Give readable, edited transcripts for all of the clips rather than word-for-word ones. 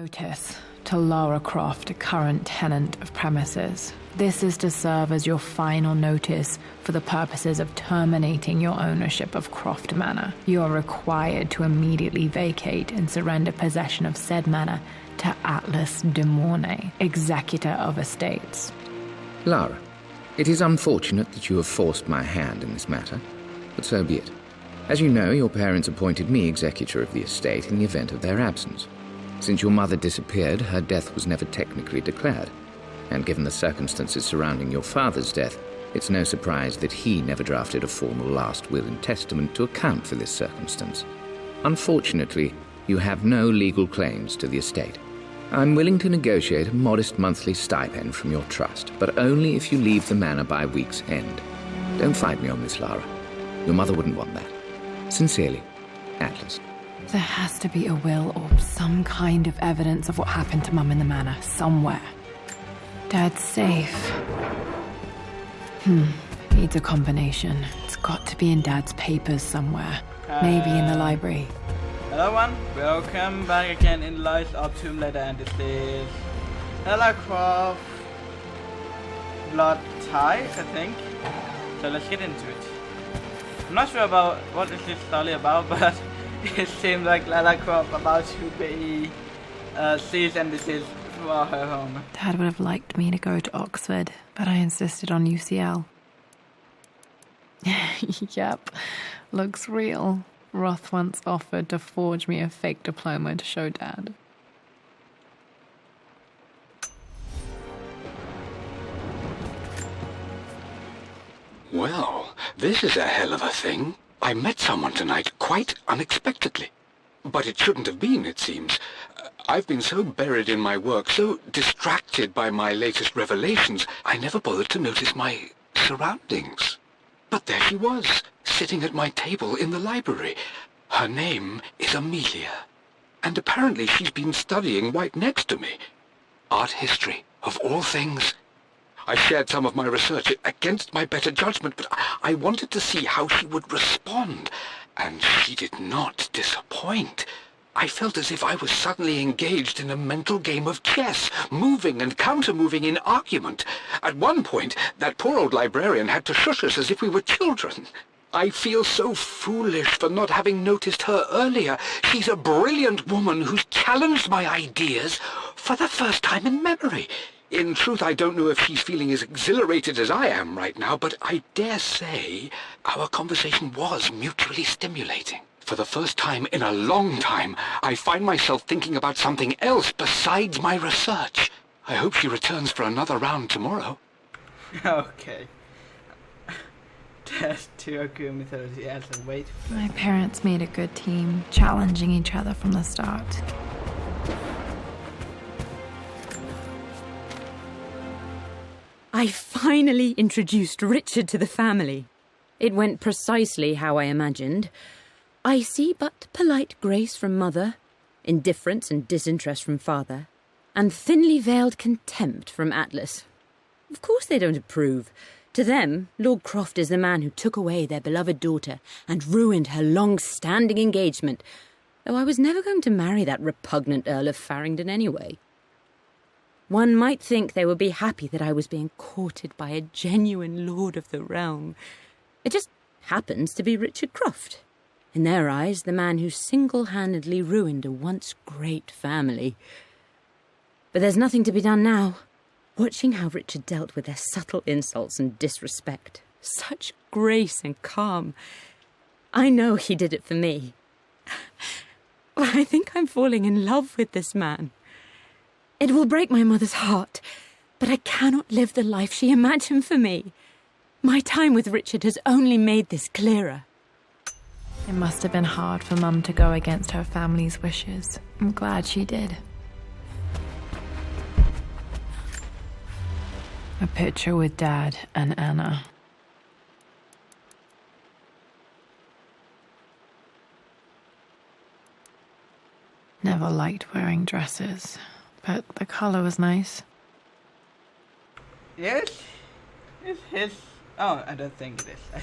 Notice to Lara Croft, current tenant of premises. This is to serve as your final notice for the purposes of terminating your ownership of Croft Manor. You are required to immediately vacate and surrender possession of said manor to Atlas de Mornay, executor of estates. Lara, it is unfortunate that you have forced my hand in this matter, but so be it. As you know, your parents appointed me executor of the estate in the event of their absence. Since your mother disappeared, her death was never technically declared. And given the circumstances surrounding your father's death, it's no surprise that he never drafted a formal last will and testament to account for this circumstance. Unfortunately, you have no legal claims to the estate. I'm willing to negotiate a modest monthly stipend from your trust, but only if you leave the manor by week's end. Don't fight me on this, Lara. Your mother wouldn't want that. Sincerely, Atlas. There has to be a will or some kind of evidence of what happened to Mum in the manor, somewhere. Dad's safe. Needs a combination. It's got to be in Dad's papers somewhere. Maybe in the library. Hello everyone, welcome back again in Lies of Tomb Raider, and this is Lara Croft Blood Ties, I think. So let's get into it. I'm not sure about what is this story about, but it seems like Lara Croft about to be cease and desist for her home. Dad would have liked me to go to Oxford, but I insisted on UCL. Yep, looks real. Roth once offered to forge me a fake diploma to show Dad. Well, this is a hell of a thing. I met someone tonight quite unexpectedly. But it shouldn't have been, it seems. I've been so buried in my work, so distracted by my latest revelations, I never bothered to notice my surroundings. But there she was, sitting at my table in the library. Her name is Amelia, and apparently she's been studying right next to me. Art history, of all things. I shared some of my research against my better judgment, but I wanted to see how she would respond, and she did not disappoint. I felt as if I was suddenly engaged in a mental game of chess, moving and counter-moving in argument. At one point, that poor old librarian had to shush us as if we were children. I feel so foolish for not having noticed her earlier. She's a brilliant woman who's challenged my ideas for the first time in memory. In truth, I don't know if she's feeling as exhilarated as I am right now, but I dare say our conversation was mutually stimulating. For the first time in a long time, I find myself thinking about something else besides my research. I hope she returns for another round tomorrow. Okay. Test to occur mythology as a way to... My parents made a good team, challenging each other from the start. I finally introduced Richard to the family. It went precisely how I imagined. I see but polite grace from mother, indifference and disinterest from father, and thinly veiled contempt from Atlas. Of course they don't approve. To them, Lord Croft is the man who took away their beloved daughter and ruined her long-standing engagement, though I was never going to marry that repugnant Earl of Farringdon anyway. One might think they would be happy that I was being courted by a genuine lord of the realm. It just happens to be Richard Croft. In their eyes, the man who single-handedly ruined a once great family. But there's nothing to be done now. Watching how Richard dealt with their subtle insults and disrespect. Such grace and calm. I know he did it for me. I think I'm falling in love with this man. It will break my mother's heart, but I cannot live the life she imagined for me. My time with Richard has only made this clearer. It must have been hard for Mum to go against her family's wishes. I'm glad she did. A picture with Dad and Anna. Never liked wearing dresses, but the colour was nice. Yes? Is his... Oh, I don't think it is. I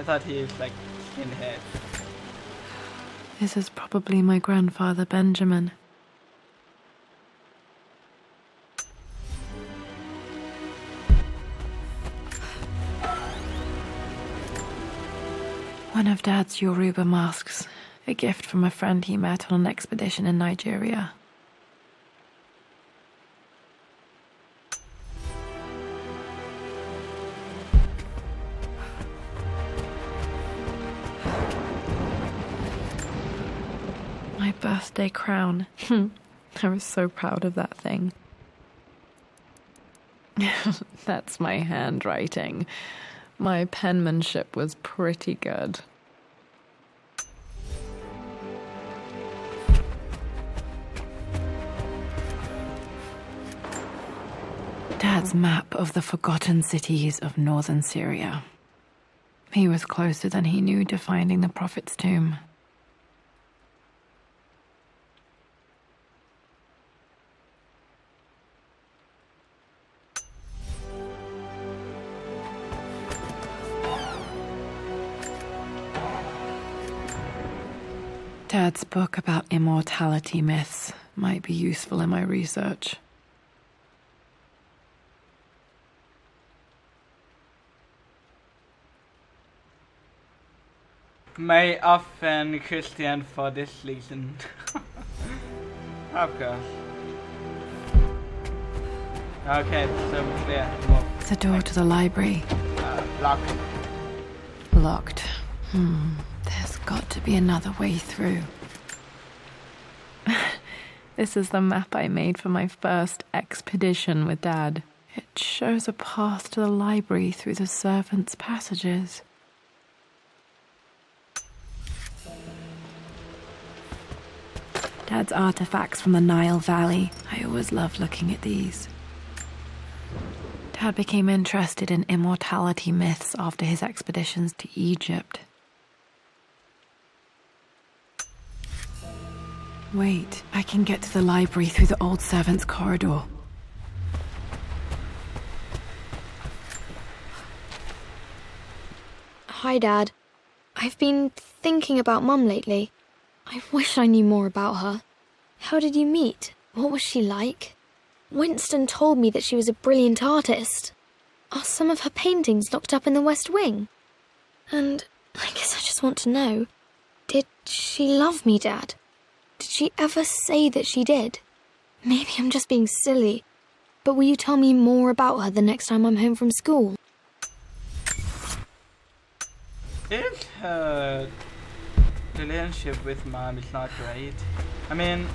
thought he is like skinhead. This is probably my grandfather Benjamin. One of Dad's Yoruba masks. A gift from a friend he met on an expedition in Nigeria. My birthday crown. I was so proud of that thing. That's my handwriting. My penmanship was pretty good. Dad's map of the forgotten cities of northern Syria. He was closer than he knew to finding the Prophet's tomb. Dad's book about immortality myths might be useful in my research. May often Christian for this reason. Of course. Okay, so clear. Move. The door to the library. Locked. Locked. There's got to be another way through. This is the map I made for my first expedition with Dad. It shows a path to the library through the servants' passages. Dad's artifacts from the Nile Valley. I always loved looking at these. Dad became interested in immortality myths after his expeditions to Egypt. Wait, I can get to the library through the old servants' corridor. Hi, Dad. I've been thinking about Mum lately. I wish I knew more about her. How did you meet? What was she like? Winston told me that she was a brilliant artist. Are some of her paintings locked up in the West Wing? And I guess I just want to know, did she love me, Dad? Did she ever say that she did? Maybe I'm just being silly, but will you tell me more about her the next time I'm home from school? If her relationship with Mom is not great, I mean,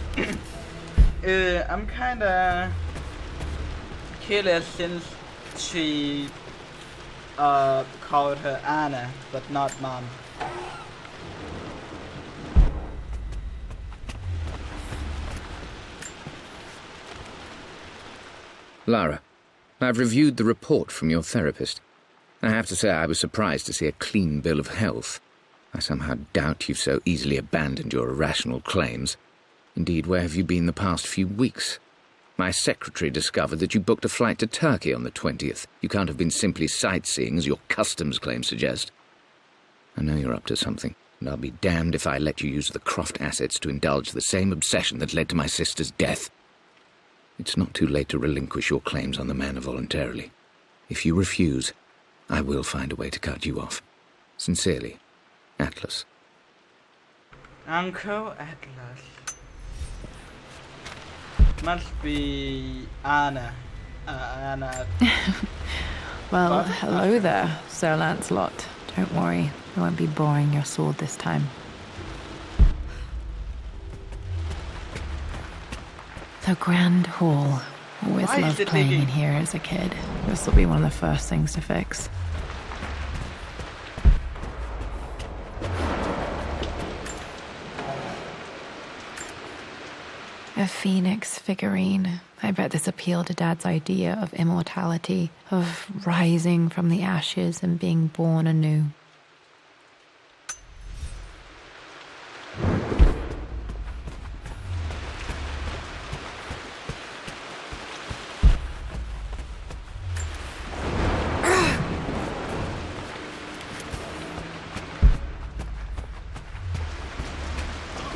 I'm kinda curious since she called her Anna, but not Mom. Lara, I've reviewed the report from your therapist. I have to say I was surprised to see a clean bill of health. I somehow doubt you've so easily abandoned your irrational claims. Indeed, where have you been the past few weeks? My secretary discovered that you booked a flight to Turkey on the 20th. You can't have been simply sightseeing, as your customs claims suggest. I know you're up to something, and I'll be damned if I let you use the Croft assets to indulge the same obsession that led to my sister's death. It's not too late to relinquish your claims on the manor voluntarily. If you refuse, I will find a way to cut you off. Sincerely, Atlas. Uncle Atlas. Must be Anna. Anna. Well, What? hello there, Sir Lancelot. Don't worry, I won't be boring your sword this time. The Grand Hall. Always Why is loved it playing leaking? in here as a kid. This will be one of the first things to fix. A phoenix figurine. I bet this appealed to Dad's idea of immortality, of rising from the ashes and being born anew.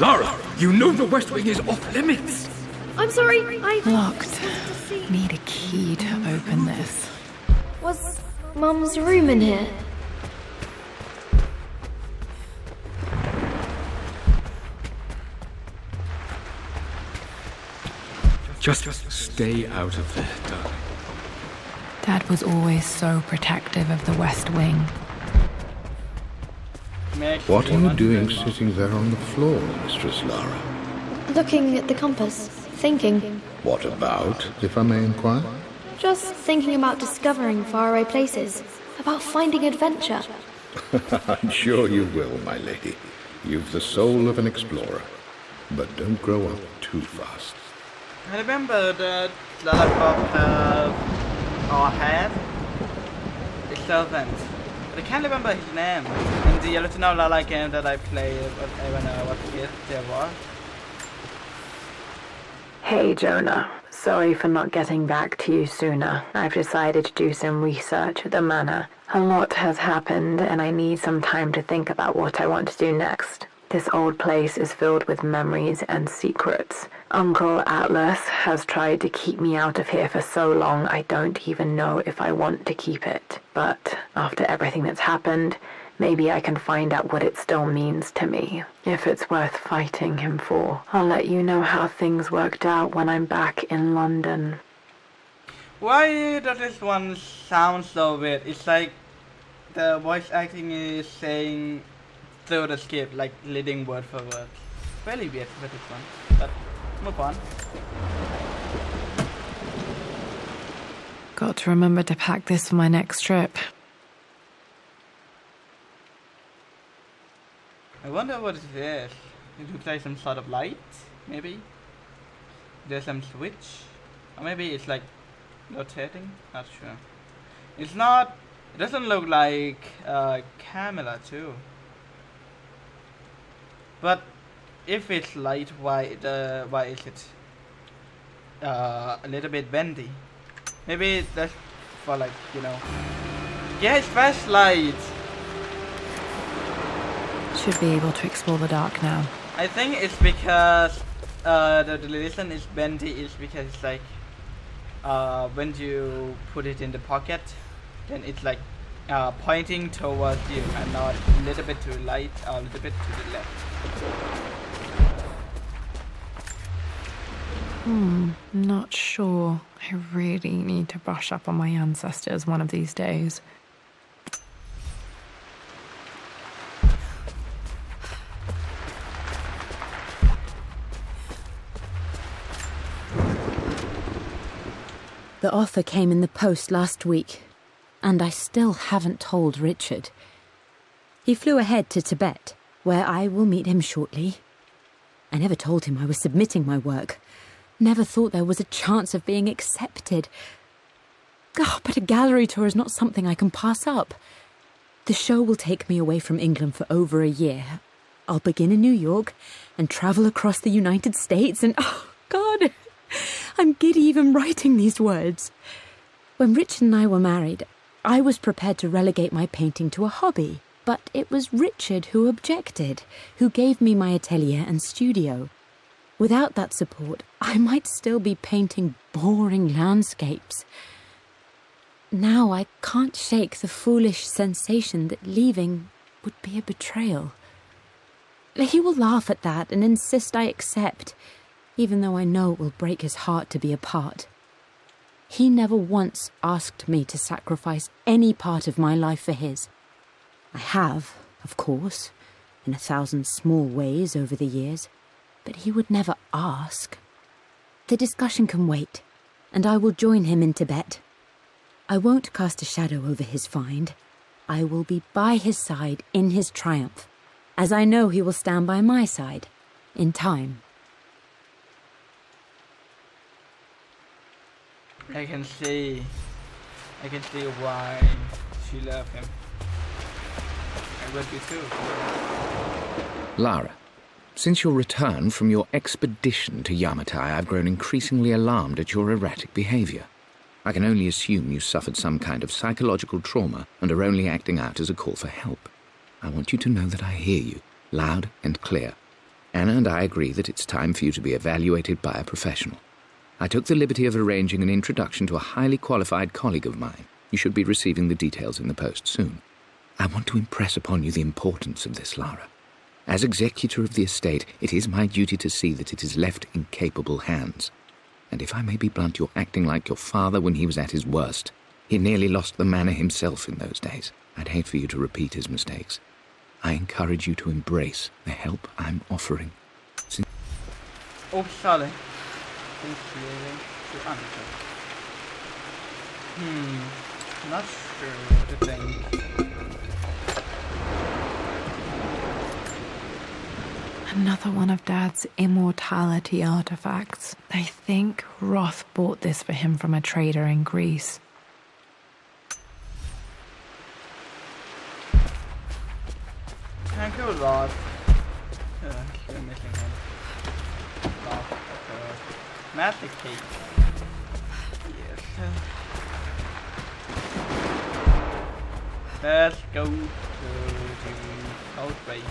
Lara, you know the West Wing is off limits. I'm sorry, Locked. Need a key to open this. Was Mum's room in here? Just stay out of there, darling. Dad was always so protective of the West Wing. What are you doing sitting there on the floor, Mistress Lara? Looking at the compass, thinking. What about, if I may inquire? Just thinking about discovering faraway places, about finding adventure. I'm sure you will, my lady. You've the soul of an explorer. But don't grow up too fast. I remember that Lara Croft had a servant. But I can't remember his name. In the original Lara game that I played when I was a kid, there was. Hey Jonah, sorry for not getting back to you sooner. I've decided to do some research at the manor. A lot has happened and I need some time to think about what I want to do next. This old place is filled with memories and secrets. Uncle Atlas has tried to keep me out of here for so long I don't even know if I want to keep it. But after everything that's happened, maybe I can find out what it still means to me. If it's worth fighting him for. I'll let you know how things worked out when I'm back in London. Why does this one sound so weird? It's like the voice acting is saying through the script, like leading word for word. Very weird with this one. But move on. Got to remember to pack this for my next trip. I wonder what it is. It looks like some sort of light, maybe? There's some switch? Or maybe it's like rotating? Not sure. It's not... It doesn't look like a camera too. But if it's light, why is it a little bit bendy? Maybe that's for like, you know... Yeah, it's flashlight! Should be able to explore the dark now. I think it's because the reason it's bendy is because it's like when you put it in the pocket, then it's like pointing towards you and not a little bit to the right or a little bit to the left. Not sure. I really need to brush up on my ancestors one of these days. The offer came in the post last week, and I still haven't told Richard. He flew ahead to Tibet, where I will meet him shortly. I never told him I was submitting my work. Never thought there was a chance of being accepted. But a gallery tour is not something I can pass up. The show will take me away from England for over a year. I'll begin in New York and travel across the United States and... Oh, God! I'm giddy even writing these words. When Richard and I were married, I was prepared to relegate my painting to a hobby, but it was Richard who objected, who gave me my atelier and studio. Without that support, I might still be painting boring landscapes. Now I can't shake the foolish sensation that leaving would be a betrayal. He will laugh at that and insist I accept, even though I know it will break his heart to be apart. He never once asked me to sacrifice any part of my life for his. I have, of course, in 1,000 small ways over the years, but he would never ask. The discussion can wait, and I will join him in Tibet. I won't cast a shadow over his find. I will be by his side in his triumph, as I know he will stand by my side, in time. I can see why she loved him. I would be too. Lara, since your return from your expedition to Yamatai, I've grown increasingly alarmed at your erratic behavior. I can only assume you suffered some kind of psychological trauma and are only acting out as a call for help. I want you to know that I hear you, loud and clear. Anna and I agree that it's time for you to be evaluated by a professional. I took the liberty of arranging an introduction to a highly qualified colleague of mine. You should be receiving the details in the post soon. I want to impress upon you the importance of this, Lara. As executor of the estate, it is my duty to see that it is left in capable hands. And if I may be blunt, you're acting like your father when he was at his worst. He nearly lost the manor himself in those days. I'd hate for you to repeat his mistakes. I encourage you to embrace the help I'm offering. Oh, sorry. Not sure what to think. Another one of Dad's immortality artifacts. I think Roth bought this for him from a trader in Greece. Thank you, Roth. Still missing him. Roth, okay. Magic cake. Yes. Let's go to the outbreak.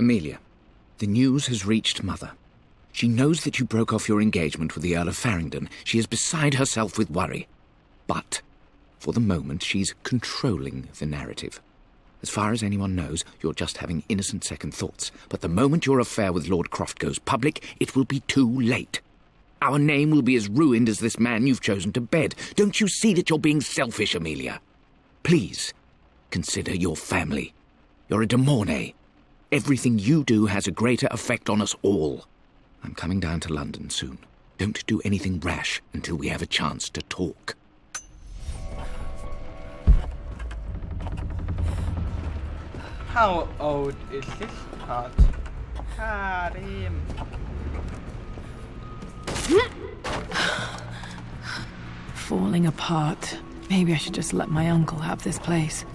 Amelia, the news has reached Mother. She knows that you broke off your engagement with the Earl of Farringdon. She is beside herself with worry. But, for the moment, she's controlling the narrative. As far as anyone knows, you're just having innocent second thoughts. But the moment your affair with Lord Croft goes public, it will be too late. Our name will be as ruined as this man you've chosen to bed. Don't you see that you're being selfish, Amelia? Please, consider your family. You're a de Mornay. Everything you do has a greater effect on us all. I'm coming down to London soon. Don't do anything rash until we have a chance to talk. How old is this part? Karim. Falling apart. Maybe I should just let my uncle have this place.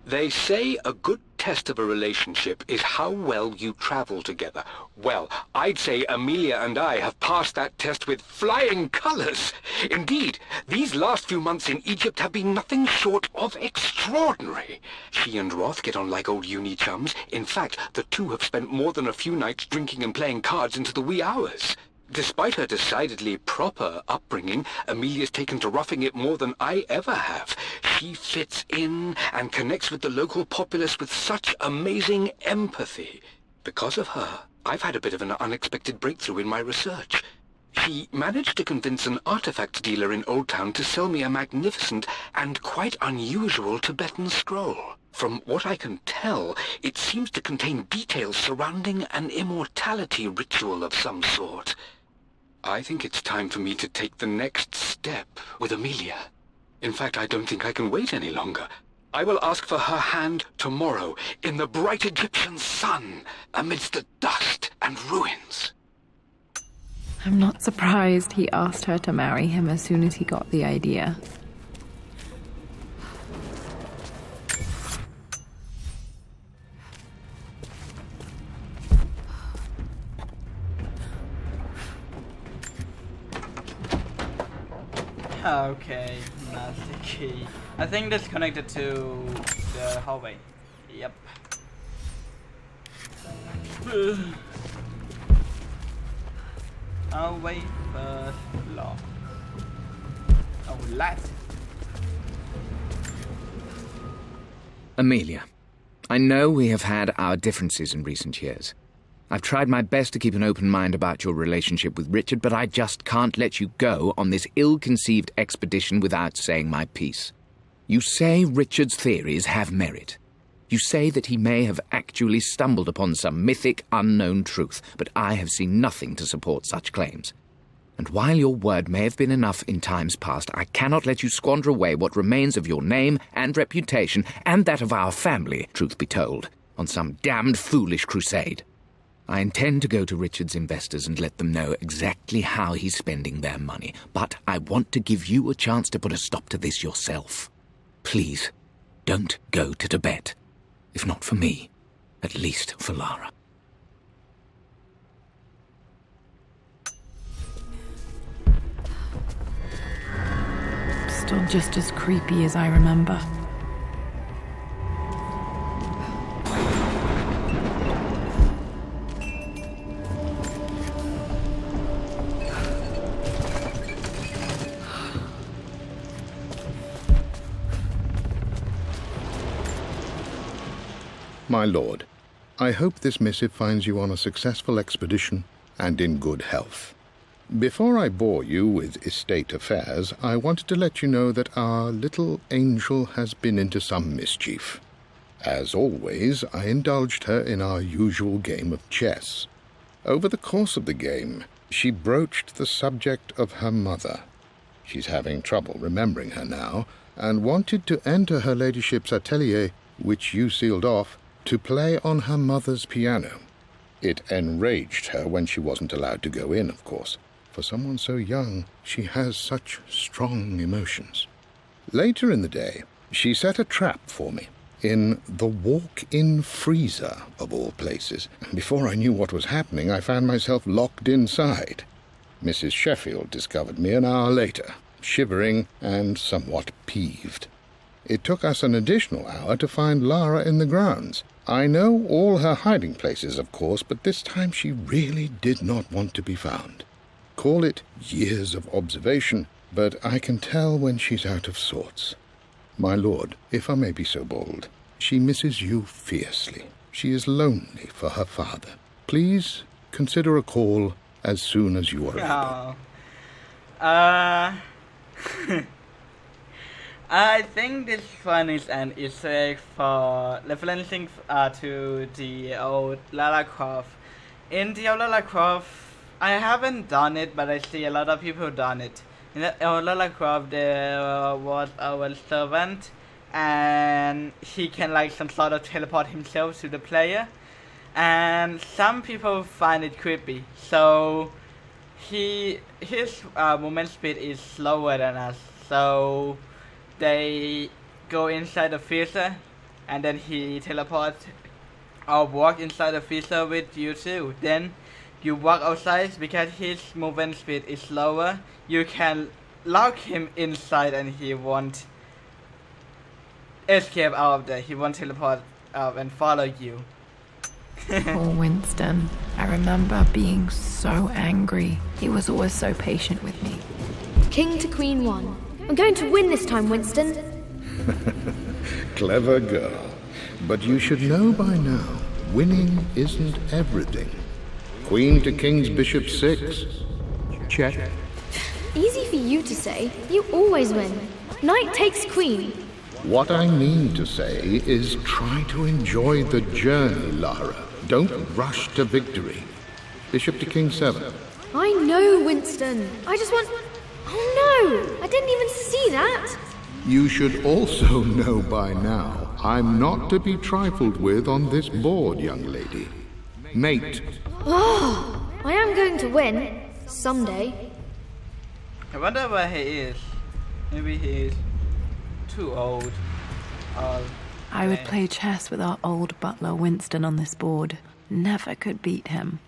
They say a good test of a relationship is how well you travel together. Well, I'd say Amelia and I have passed that test with flying colours. Indeed, these last few months in Egypt have been nothing short of extraordinary. She and Roth get on like old uni chums. In fact, the two have spent more than a few nights drinking and playing cards into the wee hours. Despite her decidedly proper upbringing, Amelia's taken to roughing it more than I ever have. She fits in and connects with the local populace with such amazing empathy. Because of her, I've had a bit of an unexpected breakthrough in my research. She managed to convince an artifact dealer in Old Town to sell me a magnificent and quite unusual Tibetan scroll. From what I can tell, it seems to contain details surrounding an immortality ritual of some sort. I think it's time for me to take the next step with Amelia. In fact, I don't think I can wait any longer. I will ask for her hand tomorrow in the bright Egyptian sun amidst the dust and ruins. I'm not surprised he asked her to marry him as soon as he got the idea. Okay, master key. I think that's connected to the hallway. Yep. Hallway first floor. Oh, last. Amelia, I know we have had our differences in recent years. I've tried my best to keep an open mind about your relationship with Richard, but I just can't let you go on this ill-conceived expedition without saying my piece. You say Richard's theories have merit. You say that he may have actually stumbled upon some mythic, unknown truth, but I have seen nothing to support such claims. And while your word may have been enough in times past, I cannot let you squander away what remains of your name and reputation, and that of our family, truth be told, on some damned foolish crusade. I intend to go to Richard's investors and let them know exactly how he's spending their money, but I want to give you a chance to put a stop to this yourself. Please, don't go to Tibet. If not for me, at least for Lara. Still just as creepy as I remember. My lord, I hope this missive finds you on a successful expedition and in good health. Before I bore you with estate affairs, I wanted to let you know that our little angel has been into some mischief. As always, I indulged her in our usual game of chess. Over the course of the game, she broached the subject of her mother. She's having trouble remembering her now, and wanted to enter her ladyship's atelier, which you sealed off, to play on her mother's piano. It enraged her when she wasn't allowed to go in, of course. For someone so young, she has such strong emotions. Later in the day, she set a trap for me in the walk-in freezer, of all places, and before I knew what was happening, I found myself locked inside. Mrs. Sheffield discovered me an hour later, shivering and somewhat peeved. It took us an additional hour to find Lara in the grounds. I know all her hiding places, of course, but this time she really did not want to be found. Call it years of observation, but I can tell when she's out of sorts. My lord, if I may be so bold, she misses you fiercely. She is lonely for her father. Please consider a call as soon as you are able. I think this one is an Easter egg for referencing to the old Lara Croft. In the old Lara Croft, I haven't done it, but I see a lot of people done it. In the old Lara Croft, there was our servant, and he can like some sort of teleport himself to the player. And some people find it creepy, so his movement speed is slower than us. So they go inside the freezer, and then he teleports or walk inside the freezer with you too. Then you walk outside because his movement speed is slower. You can lock him inside, and he won't escape out of there. He won't teleport out and follow you. Poor Winston. I remember being so angry. He was always so patient with me. King to Queen 1. I'm going to win this time, Winston. Clever girl. But you should know by now, winning isn't everything. Queen to King's Bishop 6. Check. Easy for you to say. You always win. Knight takes queen. What I mean to say is try to enjoy the journey, Lara. Don't rush to victory. Bishop to King 7. I know, Winston. I just want... Oh no! I didn't even see that! You should also know by now, I'm not to be trifled with on this board, young lady. Mate. Oh, I am going to win. Someday. I wonder where he is. Maybe he is too old. I would play chess with our old butler Winston on this board. Never could beat him.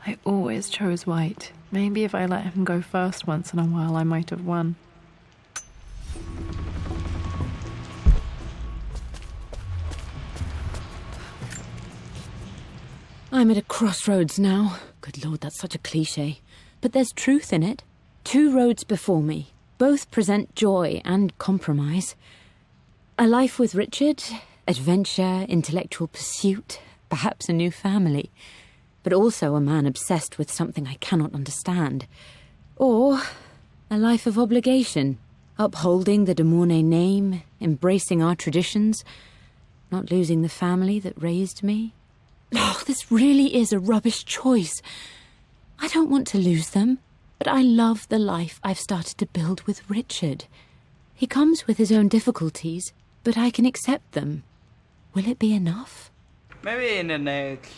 I always chose white. Maybe if I let him go first once in a while, I might have won. I'm at a crossroads now. Good Lord, that's such a cliché. But there's truth in it. 2 roads before me. Both present joy and compromise. A life with Richard, adventure, intellectual pursuit, perhaps a new family. But also a man obsessed with something I cannot understand. Or a life of obligation, upholding the de Mornay name, embracing our traditions, not losing the family that raised me. Oh, this really is a rubbish choice. I don't want to lose them, but I love the life I've started to build with Richard. He comes with his own difficulties, but I can accept them. Will it be enough? Maybe in the next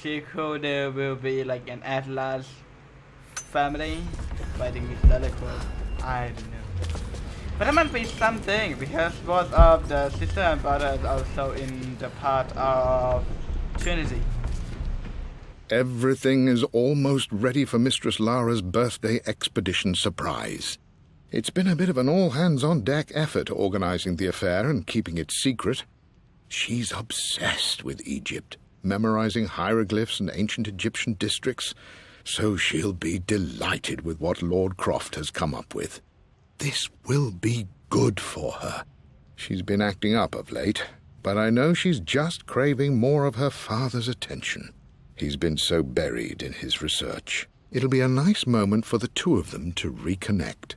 sequel there will be like an Atlas family fighting with other crows. I don't know. But there might be something, because both of the sister and brother is also in the part of Trinity. Everything is almost ready for Mistress Lara's birthday expedition surprise. It's been a bit of an all-hands-on-deck effort organizing the affair and keeping it secret. She's obsessed with Egypt, memorizing hieroglyphs and ancient Egyptian districts. so she'll be delighted with what Lord Croft has come up with. This will be good for her. She's been acting up of late, but I know she's just craving more of her father's attention. He's been so buried in his research. It'll be a nice moment for the two of them to reconnect.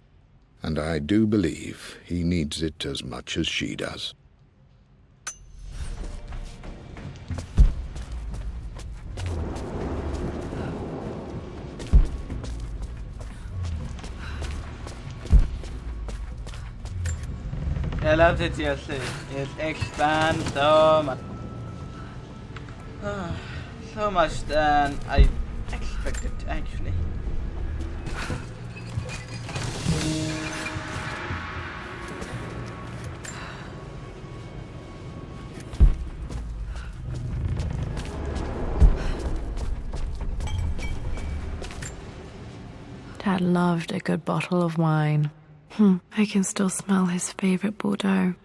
And I do believe he needs it as much as she does. I love that DLC. It expands so much. So much than I expected, actually. Dad loved a good bottle of wine. I can still smell his favorite Bordeaux.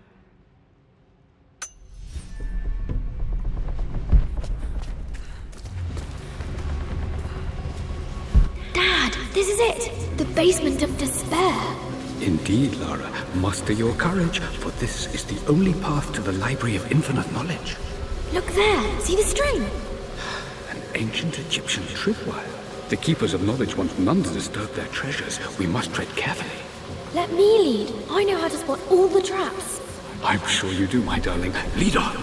Dad, this is it! The basement of despair! Indeed, Lara. Muster your courage, for this is the only path to the Library of Infinite Knowledge. Look there! See the string? An ancient Egyptian tripwire. The Keepers of Knowledge want none to disturb their treasures. We must tread carefully. Let me lead. I know how to spot all the traps. I'm sure you do, my darling. Lead on!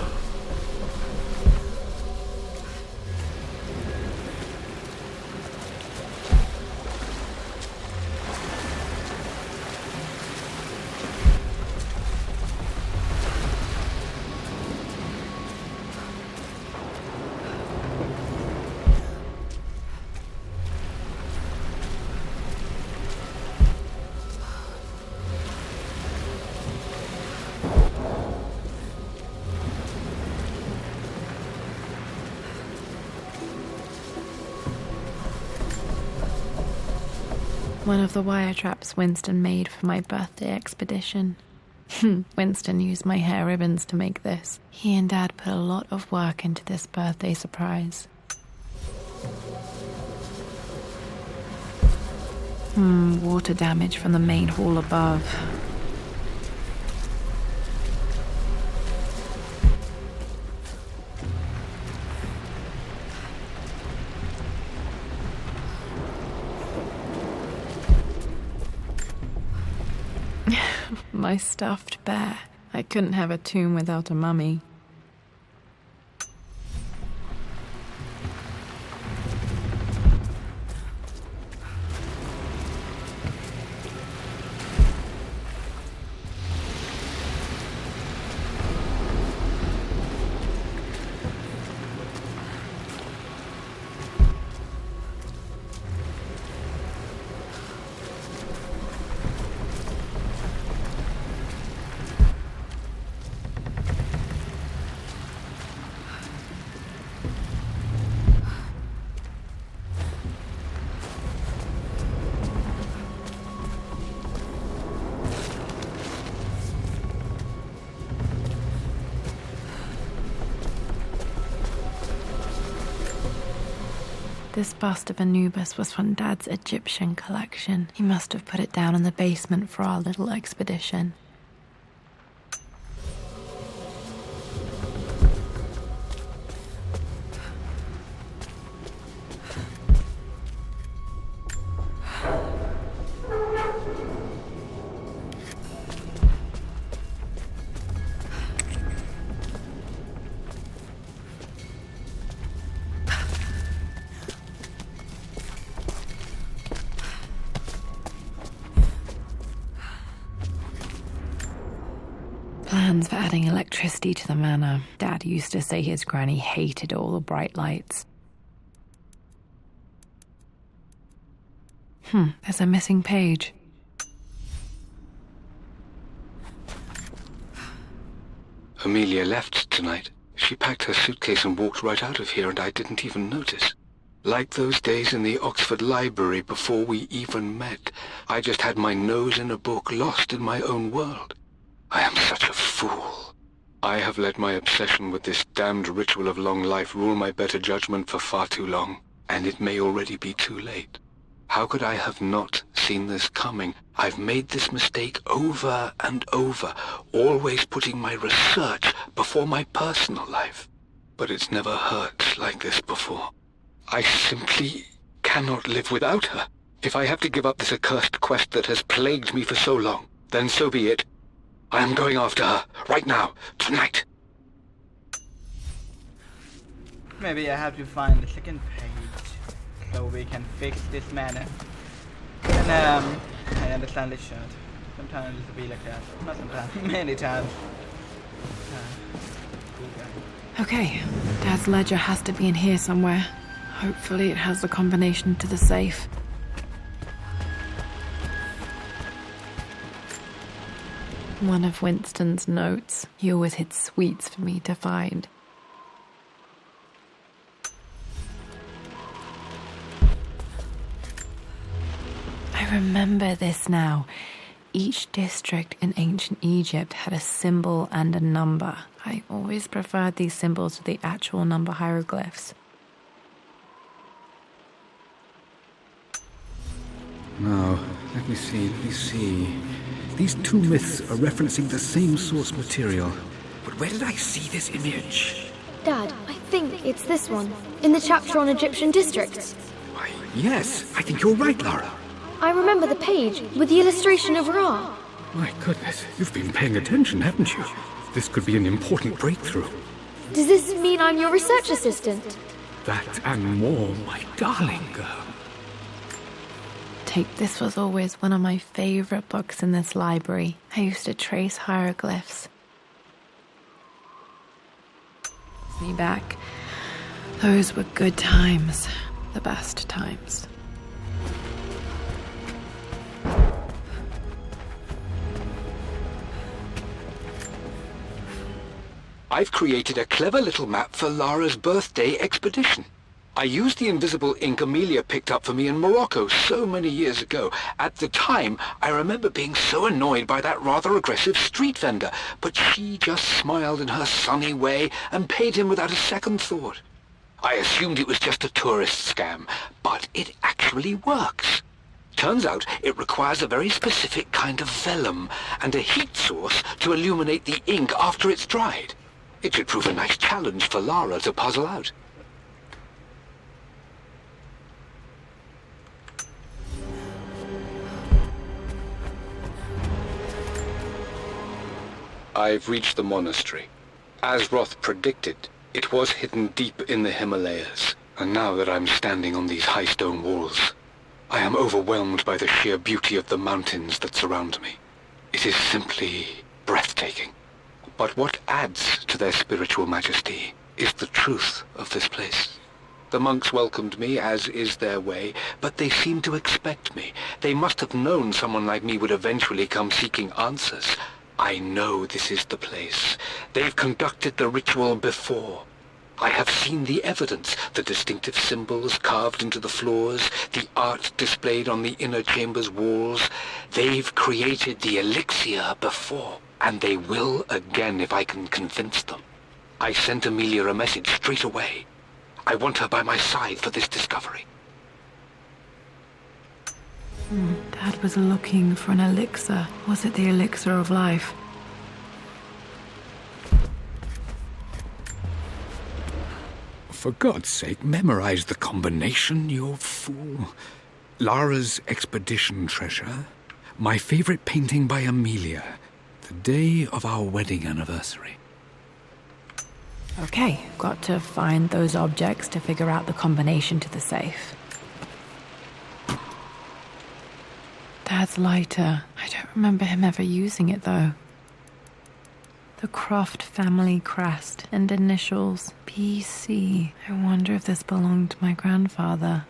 One of the wire traps Winston made for my birthday expedition. Winston used my hair ribbons to make this. He and Dad put a lot of work into this birthday surprise. Water damage from the main hall above. My stuffed bear. I couldn't have a tomb without a mummy. This bust of Anubis was from Dad's Egyptian collection. He must have put it down in the basement for our little expedition. Plans for adding electricity to the manor. Dad used to say his granny hated all the bright lights. There's a missing page. Amelia left tonight. She packed her suitcase and walked right out of here, and I didn't even notice. Like those days in the Oxford Library before we even met, I just had my nose in a book, lost in my own world. I am such a fool. I have let my obsession with this damned ritual of long life rule my better judgment for far too long. and it may already be too late. How could I have not seen this coming? I've made this mistake over and over, always putting my research before my personal life. But it's never hurt like this before. I simply cannot live without her. If I have to give up this accursed quest that has plagued me for so long, then so be it. I am going after her, right now, tonight. Maybe I have to find the second page so we can fix this manner. And I understand this shot. Sometimes it'll be like that. Not sometimes, many times. Cool guy. Okay, Dad's ledger has to be in here somewhere. Hopefully it has the combination to the safe. One of Winston's notes. He always hid sweets for me to find. I remember this now. Each district in ancient Egypt had a symbol and a number. I always preferred these symbols to the actual number hieroglyphs. Now, let me see. These two myths are referencing the same source material. But where did I see this image? Dad, I think it's this one, in the chapter on Egyptian districts. Why, yes, I think you're right, Lara. I remember the page with the illustration of Ra. My goodness, you've been paying attention, haven't you? This could be an important breakthrough. Does this mean I'm your research assistant? That and more, my darling girl. This was always one of my favorite books in this library. I used to trace hieroglyphs. Me back. Those were good times. The best times. I've created a clever little map for Lara's birthday expedition. I used the invisible ink Amelia picked up for me in Morocco so many years ago. At the time, I remember being so annoyed by that rather aggressive street vendor, but she just smiled in her sunny way and paid him without a second thought. I assumed it was just a tourist scam, but it actually works. Turns out it requires a very specific kind of vellum and a heat source to illuminate the ink after it's dried. It should prove a nice challenge for Lara to puzzle out. I've reached the monastery. As Roth predicted, it was hidden deep in the Himalayas, and now that I'm standing on these high stone walls, I am overwhelmed by the sheer beauty of the mountains that surround me. It is simply breathtaking. But what adds to their spiritual majesty is the truth of this place. The monks welcomed me, as is their way, but they seemed to expect me. They must have known someone like me would eventually come seeking answers. I know this is the place. They've conducted the ritual before. I have seen the evidence, the distinctive symbols carved into the floors, the art displayed on the inner chamber's walls. They've created the elixir before, and they will again if I can convince them. I sent Amelia a message straight away. I want her by my side for this discovery. Dad was looking for an elixir. Was it the elixir of life? For God's sake, memorize the combination, you fool. Lara's expedition treasure. My favorite painting by Amelia. The day of our wedding anniversary. Okay, got to find those objects to figure out the combination to the safe. Dad's lighter. I don't remember him ever using it, though. The Croft family crest and initials. PC. I wonder if this belonged to my grandfather.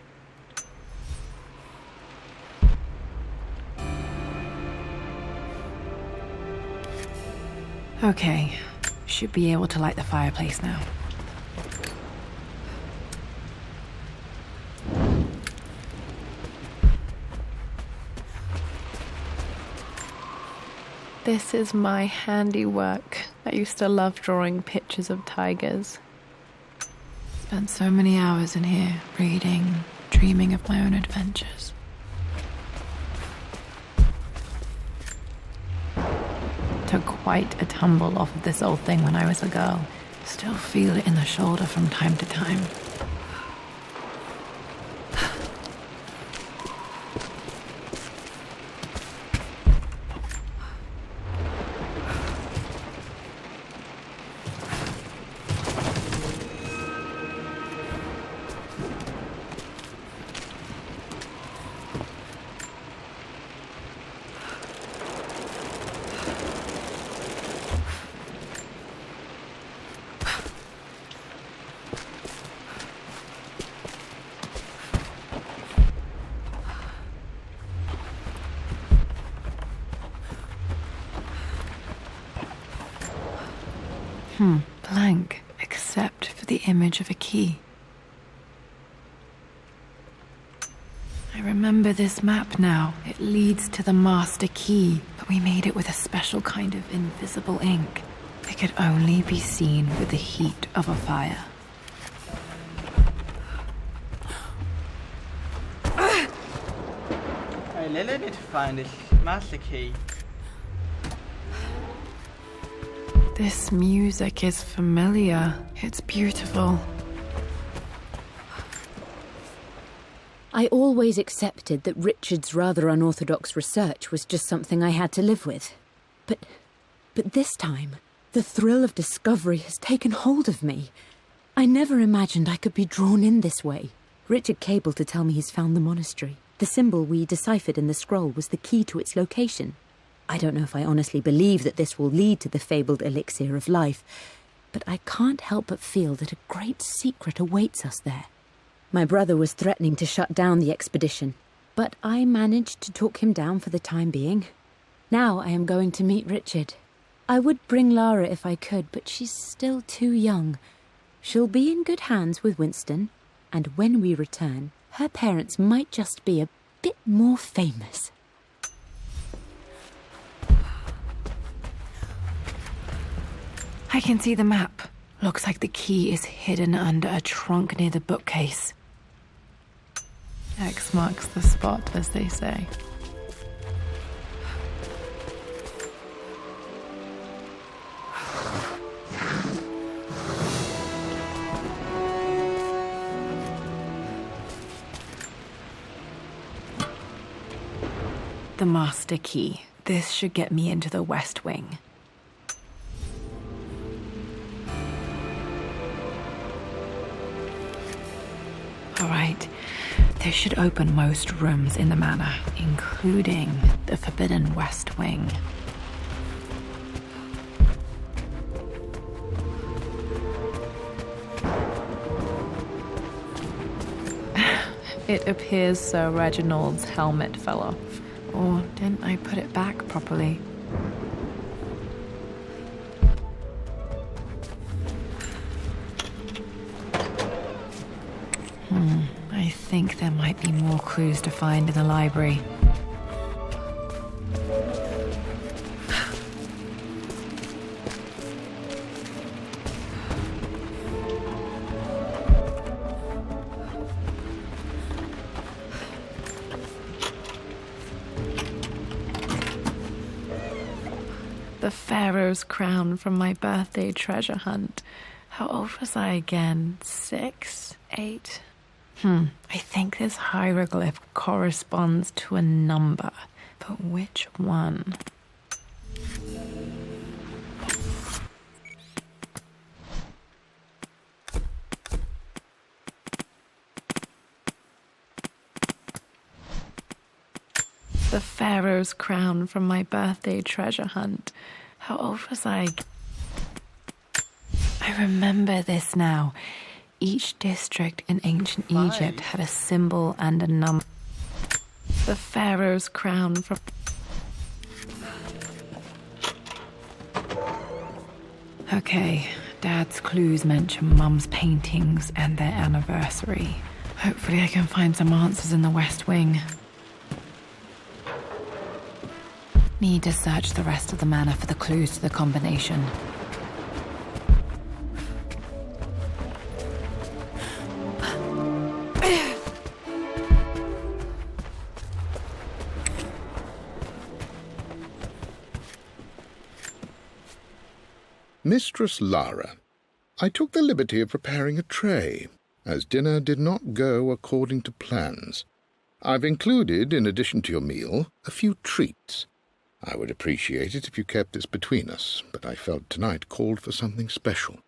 Okay. Should be able to light the fireplace now. This is my handiwork. I used to love drawing pictures of tigers. Spent so many hours in here, reading, dreaming of my own adventures. Took quite a tumble off of this old thing when I was a girl. Still feel it in the shoulder from time to time. Blank, except for the image of a key. I remember this map now. It leads to the master key, but we made it with a special kind of invisible ink. It could only be seen with the heat of a fire. I really need to find this master key. This music is familiar. It's beautiful. I always accepted that Richard's rather unorthodox research was just something I had to live with. But this time, the thrill of discovery has taken hold of me. I never imagined I could be drawn in this way. Richard cabled to tell me he's found the monastery. The symbol we deciphered in the scroll was the key to its location. I don't know if I honestly believe that this will lead to the fabled elixir of life, but I can't help but feel that a great secret awaits us there. My brother was threatening to shut down the expedition, but I managed to talk him down for the time being. Now I am going to meet Richard. I would bring Lara if I could, but she's still too young. She'll be in good hands with Winston, and when we return, her parents might just be a bit more famous. I can see the map. Looks like the key is hidden under a trunk near the bookcase. X marks the spot, as they say. The master key. This should get me into the West Wing. All right, this should open most rooms in the manor, including the Forbidden West Wing. It appears Sir Reginald's helmet fell off. Or didn't I put it back properly? I think there might be more clues to find in the library. The Pharaoh's crown from my birthday treasure hunt. How old was I again? 6? 8? I think this hieroglyph corresponds to a number, but which one? The Pharaoh's crown from my birthday treasure hunt. How old was I? I remember this now. Each district in ancient Egypt had a symbol and a number. The Pharaoh's crown from... Okay, Dad's clues mention Mum's paintings and their anniversary. Hopefully I can find some answers in the West Wing. Need to search the rest of the manor for the clues to the combination. Mistress Lara, I took the liberty of preparing a tray, as dinner did not go according to plans. I've included, in addition to your meal, a few treats. I would appreciate it if you kept this between us, but I felt tonight called for something special.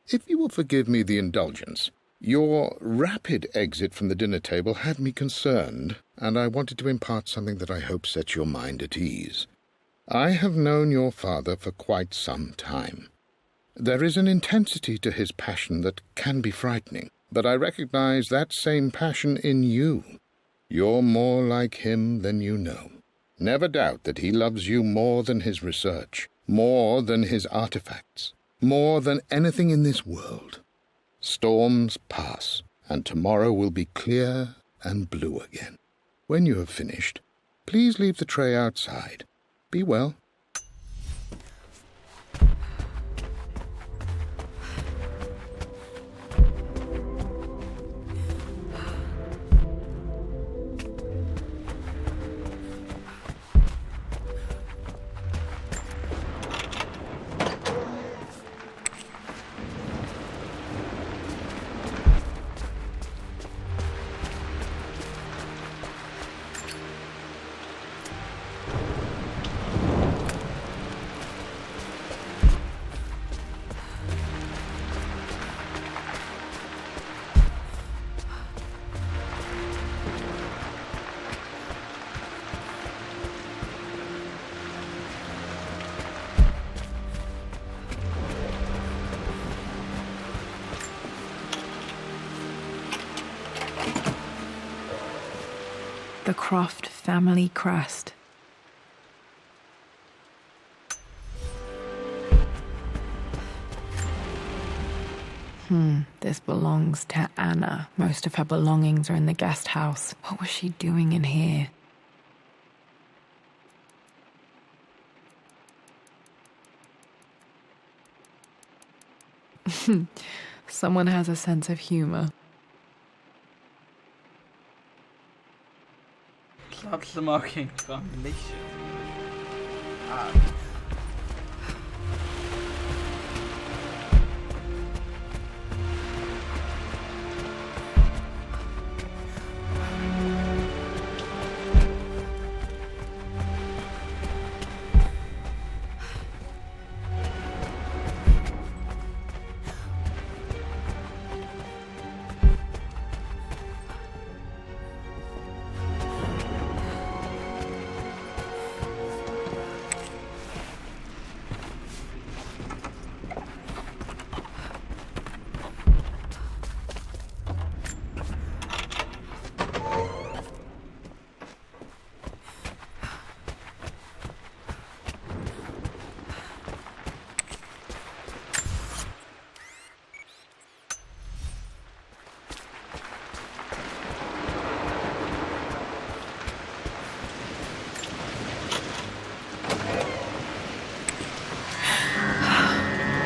If you will forgive me the indulgence, your rapid exit from the dinner table had me concerned, and I wanted to impart something that I hope sets your mind at ease. I have known your father for quite some time. There is an intensity to his passion that can be frightening, but I recognize that same passion in you. You're more like him than you know. Never doubt that he loves you more than his research, more than his artifacts, more than anything in this world. Storms pass, and tomorrow will be clear and blue again. When you have finished, please leave the tray outside. Be well. The Croft family crest. This belongs to Anna. Most of her belongings are in the guest house. What was she doing in here? Someone has a sense of humor. Stop smoking from Licht.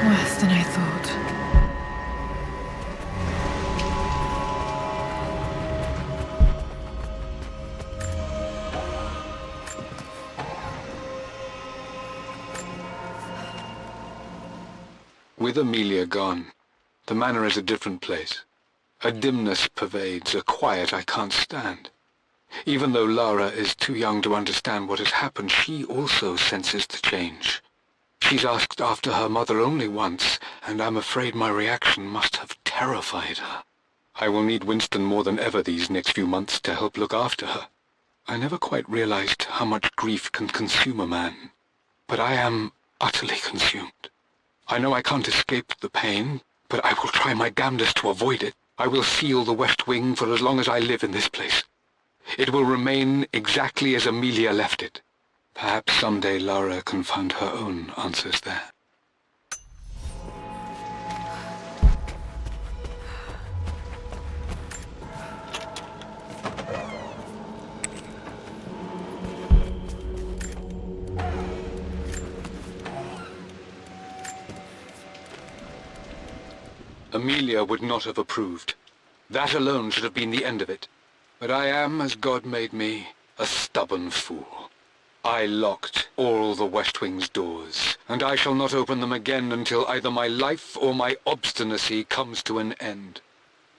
Worse than I thought. With Amelia gone, the manor is a different place. A dimness pervades, a quiet I can't stand. Even though Lara is too young to understand what has happened, she also senses the change. She's asked after her mother only once, and I'm afraid my reaction must have terrified her. I will need Winston more than ever these next few months to help look after her. I never quite realized how much grief can consume a man, but I am utterly consumed. I know I can't escape the pain, but I will try my damnedest to avoid it. I will seal the West Wing for as long as I live in this place. It will remain exactly as Amelia left it. Perhaps someday Lara can find her own answers there. Amelia would not have approved. That alone should have been the end of it. But I am, as God made me, a stubborn fool. I locked all the West Wing's doors, and I shall not open them again until either my life or my obstinacy comes to an end.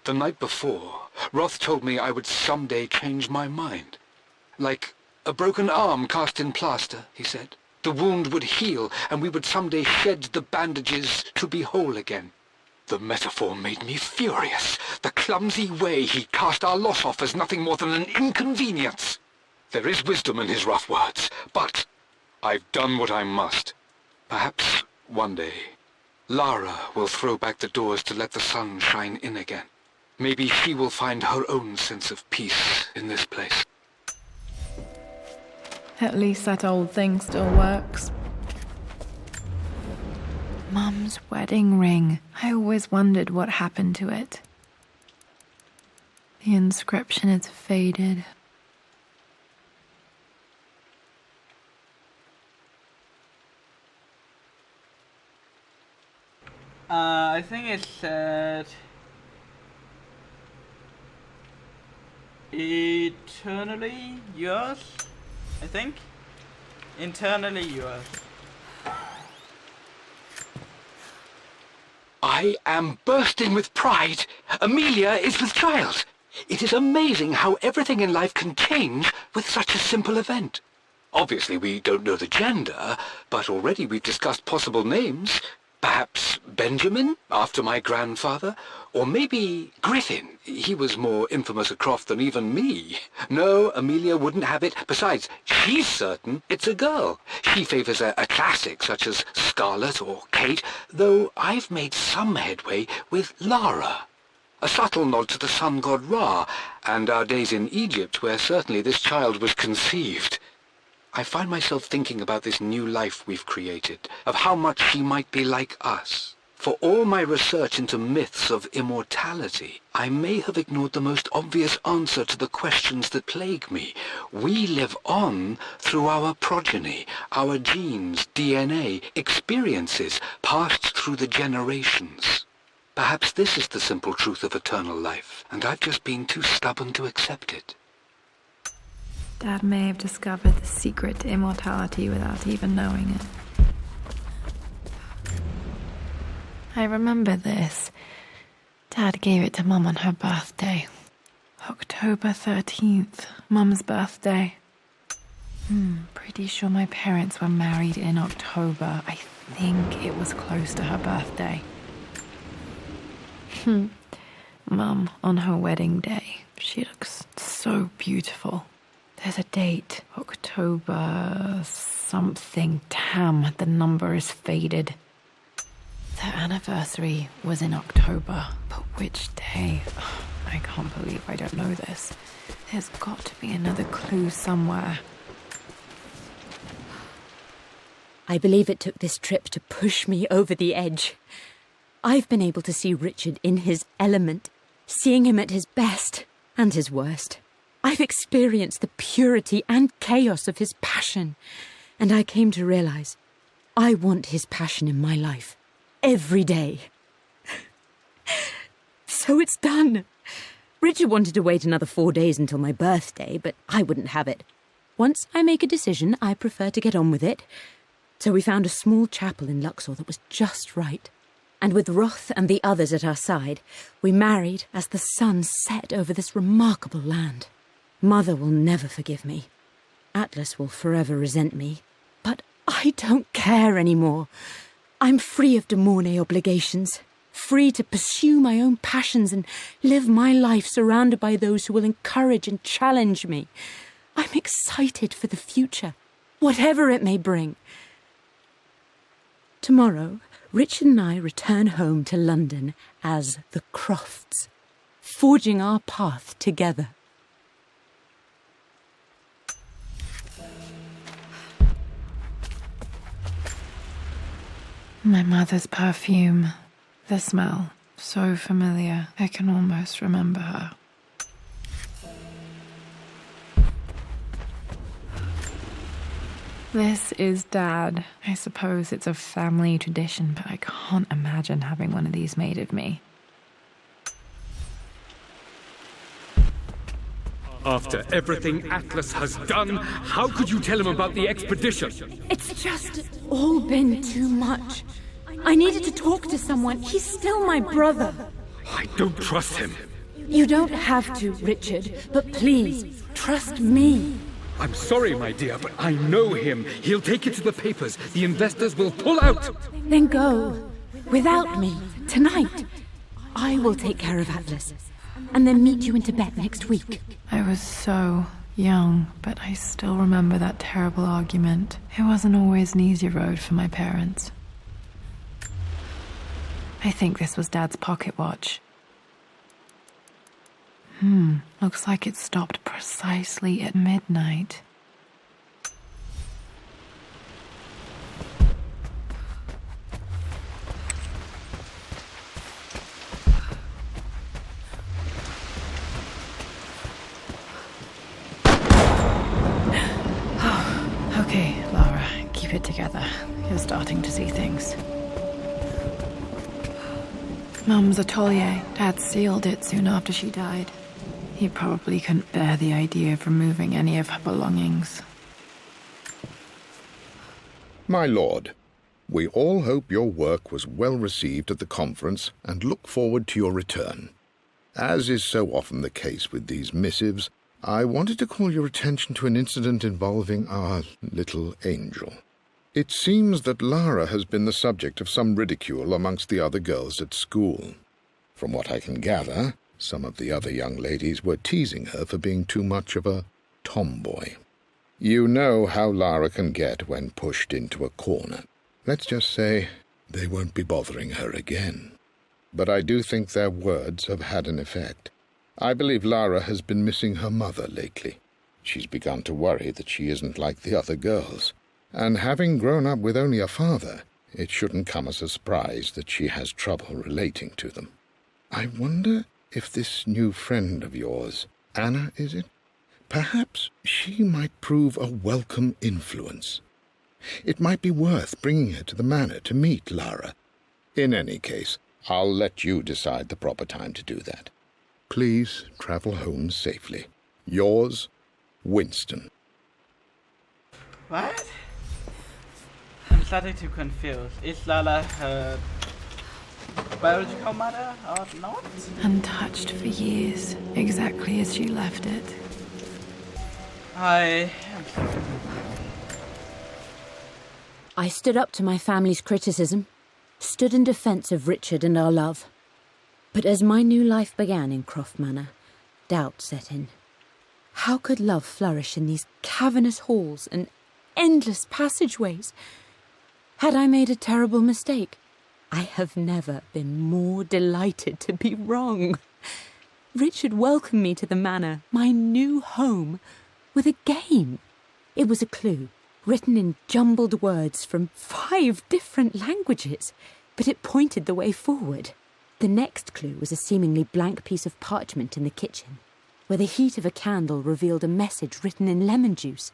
The night before, Roth told me I would someday change my mind. Like a broken arm cast in plaster, he said. The wound would heal, and we would someday shed the bandages to be whole again. The metaphor made me furious. The clumsy way he cast our loss off as nothing more than an inconvenience. There is wisdom in his rough words, but I've done what I must. Perhaps one day, Lara will throw back the doors to let the sun shine in again. Maybe she will find her own sense of peace in this place. At least that old thing still works. Mum's wedding ring. I always wondered what happened to it. The inscription is faded. I think it said eternally yours, I think. Internally yours. I am bursting with pride. Amelia is with child. It is amazing how everything in life can change with such a simple event. Obviously, we don't know the gender, but already we've discussed possible names. Perhaps Benjamin, after my grandfather, or maybe Griffin. He was more infamous a Croft than even me. No, Amelia wouldn't have it. Besides, she's certain it's a girl. She favours a classic such as Scarlet or Kate, though I've made some headway with Lara. A subtle nod to the sun god Ra, and our days in Egypt, where certainly this child was conceived. I find myself thinking about this new life we've created, of how much she might be like us. For all my research into myths of immortality, I may have ignored the most obvious answer to the questions that plague me. We live on through our progeny, our genes, DNA, experiences, passed through the generations. Perhaps this is the simple truth of eternal life, and I've just been too stubborn to accept it. Dad may have discovered the secret to immortality without even knowing it. I remember this. Dad gave it to Mum on her birthday. October 13th, Mum's birthday. Pretty sure my parents were married in October. I think it was close to her birthday. Mum, on her wedding day, she looks so beautiful. There's a date, October something. Damn, the number is faded. Their anniversary was in October, but which day? I can't believe I don't know this. There's got to be another clue somewhere. I believe it took this trip to push me over the edge. I've been able to see Richard in his element, seeing him at his best and his worst. I've experienced the purity and chaos of his passion, and I came to realize I want his passion in my life every day. So it's done. Richard wanted to wait another 4 days until my birthday, but I wouldn't have it. Once I make a decision, I prefer to get on with it. So we found a small chapel in Luxor that was just right. And with Roth and the others at our side, we married as the sun set over this remarkable land. Mother will never forgive me. Atlas will forever resent me. But I don't care anymore. I'm free of de Mornay obligations, free to pursue my own passions and live my life surrounded by those who will encourage and challenge me. I'm excited for the future, whatever it may bring. Tomorrow, Richard and I return home to London as the Crofts, forging our path together. My mother's perfume. The smell. So familiar. I can almost remember her. This is Dad. I suppose it's a family tradition, but I can't imagine having one of these made of me. After everything Atlas has done, how could you tell him about the expedition? It's just all been too much. I needed to talk to someone. He's still my brother. I don't trust him. You don't have to, Richard, but please, trust me. I'm sorry, my dear, but I know him. He'll take it to the papers. The investors will pull out. Then go. Without me. Tonight. I will take care of Atlas. And then meet you in Tibet next week. I was so young, but I still remember that terrible argument. It wasn't always an easy road for my parents. I think this was Dad's pocket watch. Looks like it stopped precisely at midnight. Okay, Lara, keep it together. You're starting to see things. Mum's atelier. Dad sealed it soon after she died. He probably couldn't bear the idea of removing any of her belongings. My lord, we all hope your work was well received at the conference and look forward to your return. As is so often the case with these missives, I wanted to call your attention to an incident involving our little angel. It seems that Lara has been the subject of some ridicule amongst the other girls at school. From what I can gather, some of the other young ladies were teasing her for being too much of a tomboy. You know how Lara can get when pushed into a corner. Let's just say they won't be bothering her again. But I do think their words have had an effect. I believe Lara has been missing her mother lately. She's begun to worry that she isn't like the other girls. And having grown up with only a father, it shouldn't come as a surprise that she has trouble relating to them. I wonder if this new friend of yours, Anna, is it? Perhaps she might prove a welcome influence. It might be worth bringing her to the manor to meet Lara. In any case, I'll let you decide the proper time to do that. Please travel home safely. Yours, Winston. What? I'm starting to confuse. Is Lala her biological mother or not? Untouched for years, exactly as she left it. I stood up to my family's criticism, stood in defence of Richard and our love. But as my new life began in Croft Manor, doubt set in. How could love flourish in these cavernous halls and endless passageways? Had I made a terrible mistake? I have never been more delighted to be wrong. Richard welcomed me to the manor, my new home, with a game. It was a clue, written in jumbled words from 5 different languages, but it pointed the way forward. The next clue was a seemingly blank piece of parchment in the kitchen, where the heat of a candle revealed a message written in lemon juice.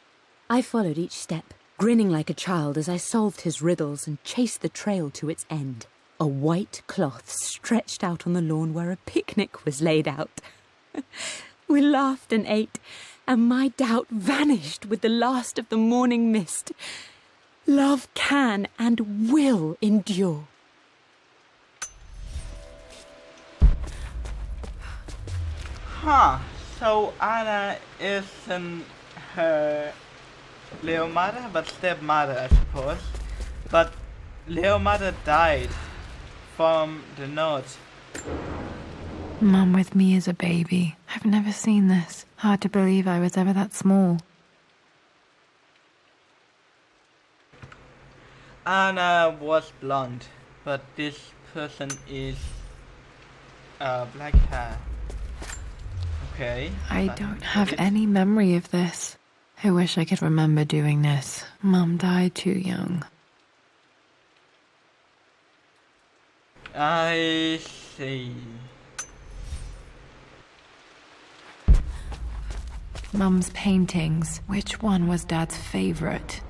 I followed each step, grinning like a child as I solved his riddles and chased the trail to its end. A white cloth stretched out on the lawn where a picnic was laid out. We laughed and ate, and my doubt vanished with the last of the morning mist. Love can and will endure. Huh. So Anna isn't her Leo mother, but stepmother, I suppose. But Leo mother died from the notes. Mum with me as a baby. I've never seen this. Hard to believe I was ever that small. Anna was blonde, but this person is black hair. Okay. I don't have any memory of this. I wish I could remember doing this. Mum died too young. I see. Mum's paintings. Which one was Dad's favorite?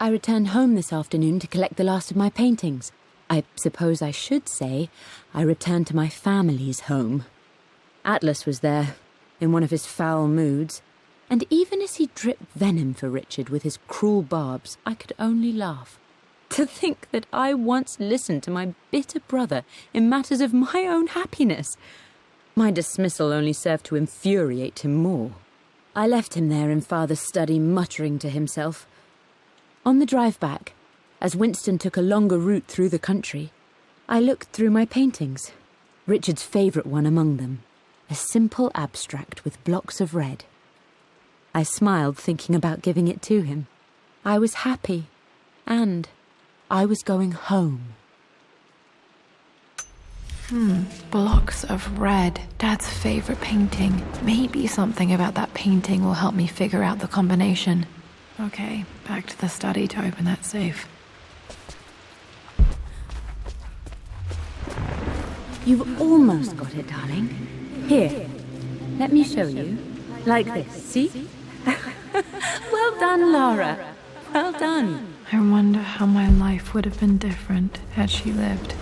I returned home this afternoon to collect the last of my paintings. I suppose I should say I returned to my family's home. Atlas was there, in one of his foul moods, and even as he dripped venom for Richard with his cruel barbs, I could only laugh. To think that I once listened to my bitter brother in matters of my own happiness. My dismissal only served to infuriate him more. I left him there in Father's study, muttering to himself. On the drive back, as Winston took a longer route through the country, I looked through my paintings, Richard's favourite one among them, a simple abstract with blocks of red. I smiled, thinking about giving it to him. I was happy, and I was going home. Blocks of red. Dad's favourite painting. Maybe something about that painting will help me figure out the combination. Okay, back to the study to open that safe. You've almost got it, darling. Here, let me show you. Like this, see? Well done, Lara. Well done. I wonder how my life would have been different had she lived.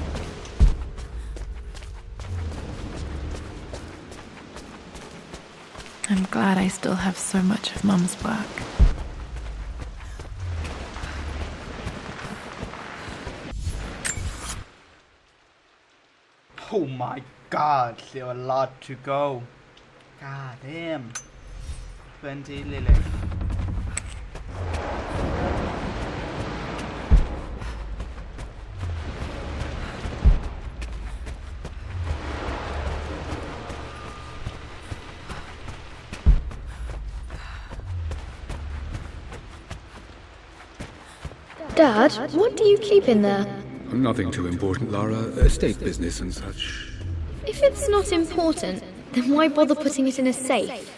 I'm glad I still have so much of Mum's work. Oh my god, still a lot to go. God damn. 20 lilies. Dad, what do you keep in there? Nothing too important, Lara. Estate business and such. If it's not important, then why bother putting it in a safe?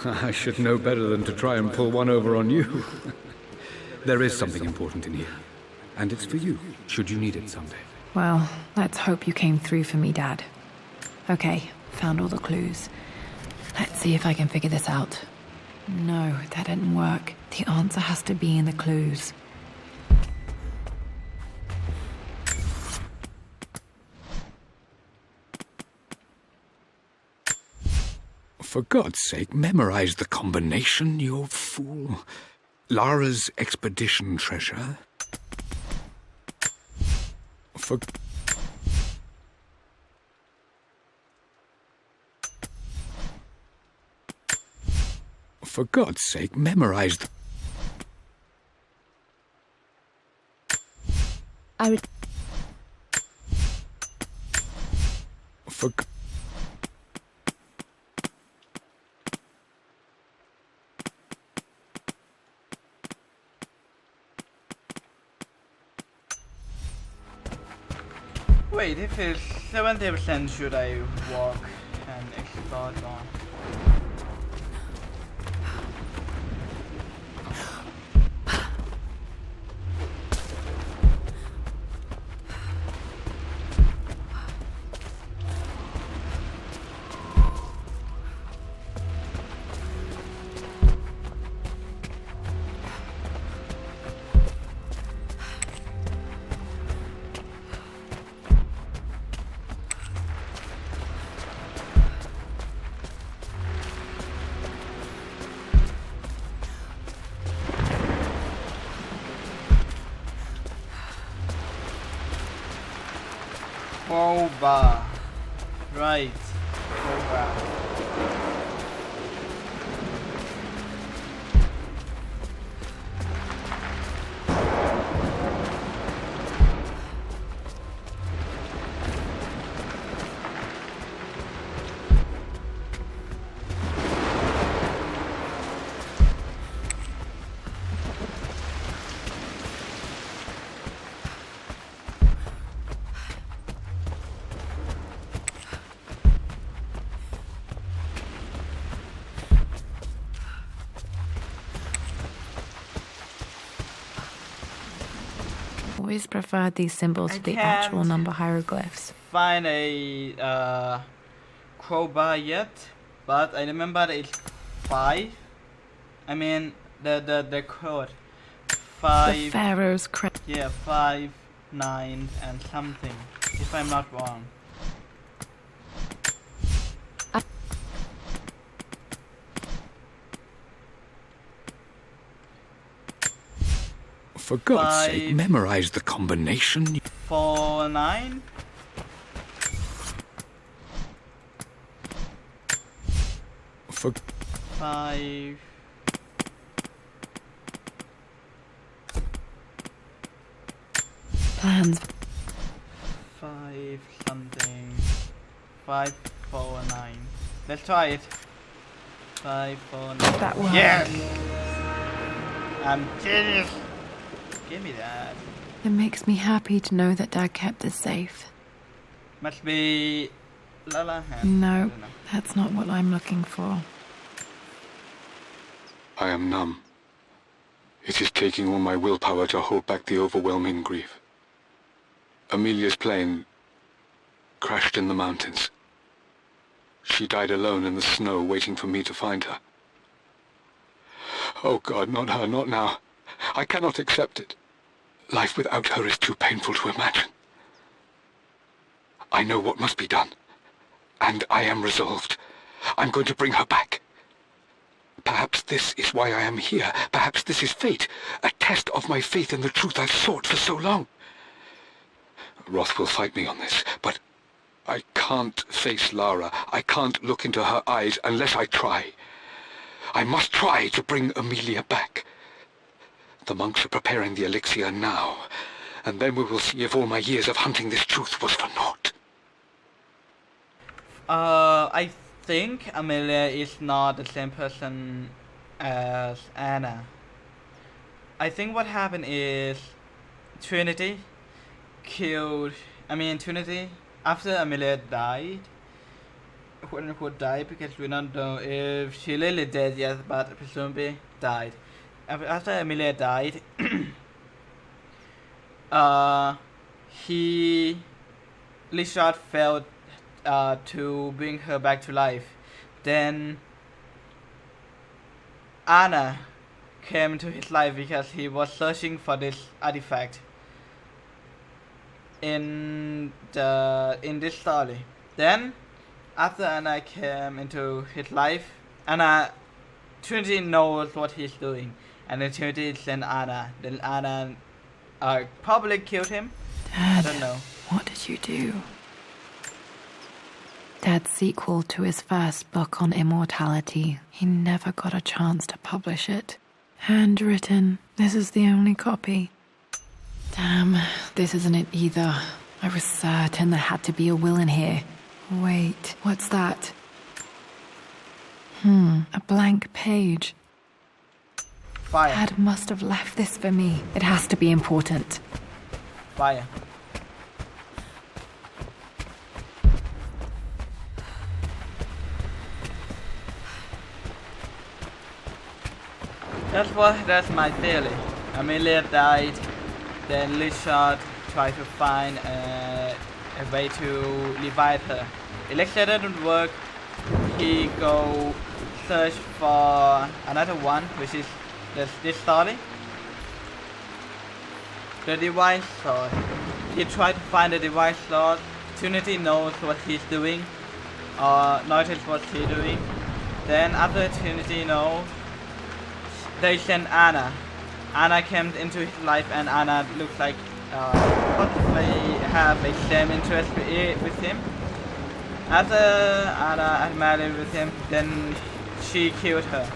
I should know better than to try and pull one over on you. There is something important in here. And it's for you, should you need it someday. Well, let's hope you came through for me, Dad. Okay, found all the clues. Let's see if I can figure this out. No, that didn't work. The answer has to be in the clues. For God's sake, memorize the combination, you fool. Lara's expedition treasure. For God's sake, memorize the... Wait, if it's 70%, should I walk and explore more? Crowbar. Right. Crowbar. Always preferred these symbols to the actual number hieroglyphs. Find a crowbar yet, but I remember it's 5. I mean the code The Pharaoh's crown. Yeah, 5, 9, and something, if I'm not wrong. For God's sake, 5, memorize the combination. 4, 9. For 5. Plans. 5 something. 5, 4, 9. Let's try it. 5, 4, 9. That worked. Yes! I'm genius! Give me that. It makes me happy to know that Dad kept this safe. Must be Lala hand. No, that's not what I'm looking for. I am numb. It is taking all my willpower to hold back the overwhelming grief. Amelia's plane crashed in the mountains. She died alone in the snow, waiting for me to find her. Oh God, not her, not now. I cannot accept it. Life without her is too painful to imagine. I know what must be done, and I am resolved. I'm going to bring her back. Perhaps this is why I am here. Perhaps this is fate, a test of my faith in the truth I've sought for so long. Roth will fight me on this, but I can't face Lara. I can't look into her eyes unless I try. I must try to bring Amelia back. The monks are preparing the elixir now, and then we will see if all my years of hunting this truth was for naught. I think Amelia is not the same person as Anna. I think what happened is Trinity, after Amelia died, quote unquote died, because we don't know if she really dead yet, but presumably died. After Amelia died, Richard failed to bring her back to life. Then Anna came to his life because he was searching for this artifact in this story. Then after Anna came into his life, Trinity knows what he's doing, and then Trinity sent Anna. Then Anna probably killed him. Dad, I don't know. What did you do? Dad's sequel to his first book on immortality. He never got a chance to publish it. Handwritten. This is the only copy. Damn, this isn't it either. I was certain there had to be a will in here. Wait, what's that? A blank page. Fire. Dad must have left this for me. It has to be important. Fire. That's my theory. Amelia died, then Richard tried to find a way to revive her. Elixir didn't work. He go search for another one, which is this story. The device sword. He tried to find the device sword. Trinity knows what he's doing, or noticed what he's doing. Then after Trinity knows, they sent Anna. Anna came into his life, and Anna looks like possibly have a same interest with him. After Anna had married with him, then she killed her.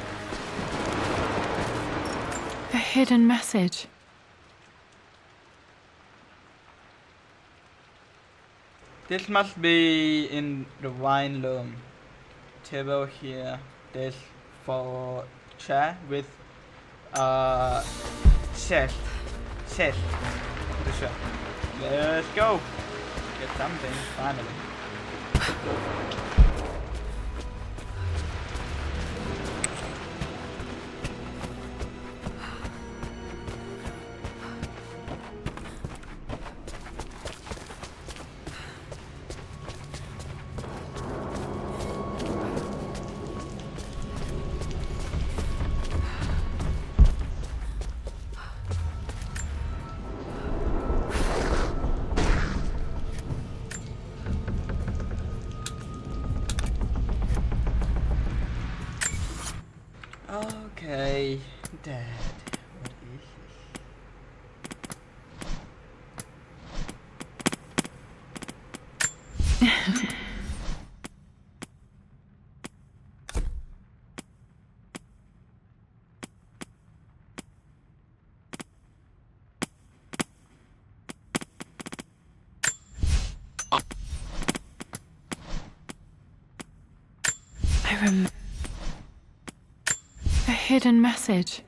A hidden message. This must be in the wine room. Table here. There's 4 chair with chest. For sure. Let's go. Get something finally. Okay, Dad. What is this? A hidden message.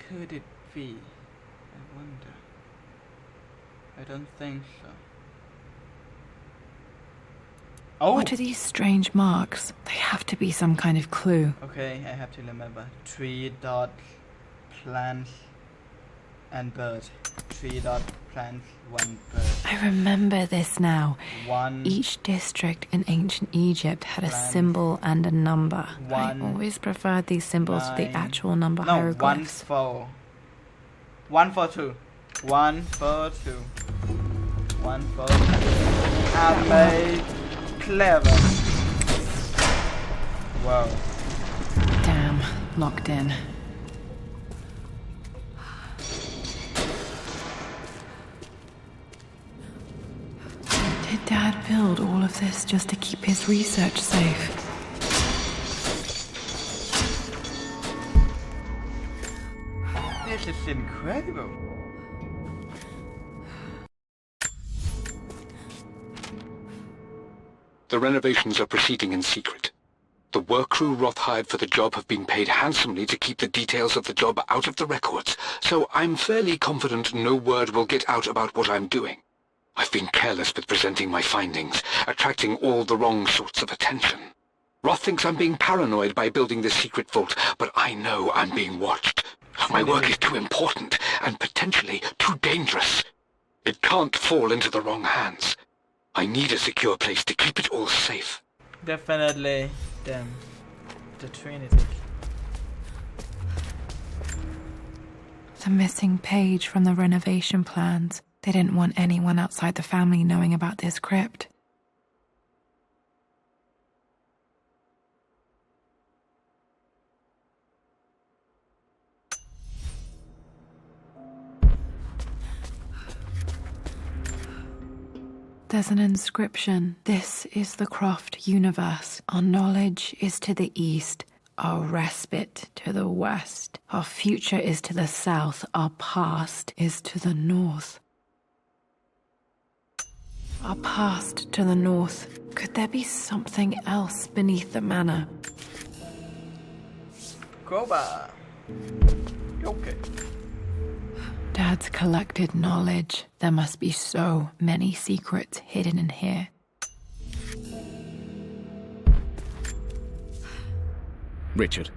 Could it be? I wonder. I don't think so. Oh! What are these strange marks? They have to be some kind of clue. Okay, I have to remember. 3 dots, plants, and bird. 3 dots, plants, 1 bird. I remember this now. 1. Each district in ancient Egypt had a Plant. symbol and a number. I 1, always preferred these symbols to the 9. actual number No, 1 hieroglyphs. 4. 1 4 2. 1 4 2. 1 4 2. Amazing. Clever. Wow. Damn, locked in. Did Dad build all of this just to keep his research safe? This is incredible. The renovations are proceeding in secret. The work crew Roth hired for the job have been paid handsomely to keep the details of the job out of the records, so I'm fairly confident no word will get out about what I'm doing. I've been careless with presenting my findings, attracting all the wrong sorts of attention. Roth thinks I'm being paranoid by building this secret vault, but I know I'm being watched. My work is too important and potentially too dangerous. It can't fall into the wrong hands. I need a secure place to keep it all safe. Definitely them. The Trinity. The missing page from the renovation plans. They didn't want anyone outside the family knowing about this crypt. There's an inscription. This is the Croft universe. Our knowledge is to the east, our respite to the west. Our future is to the south, our past is to the north. Our past to the north. Could there be something else beneath the manor? Koba. Okay. Dad's collected knowledge. There must be so many secrets hidden in here. Richard,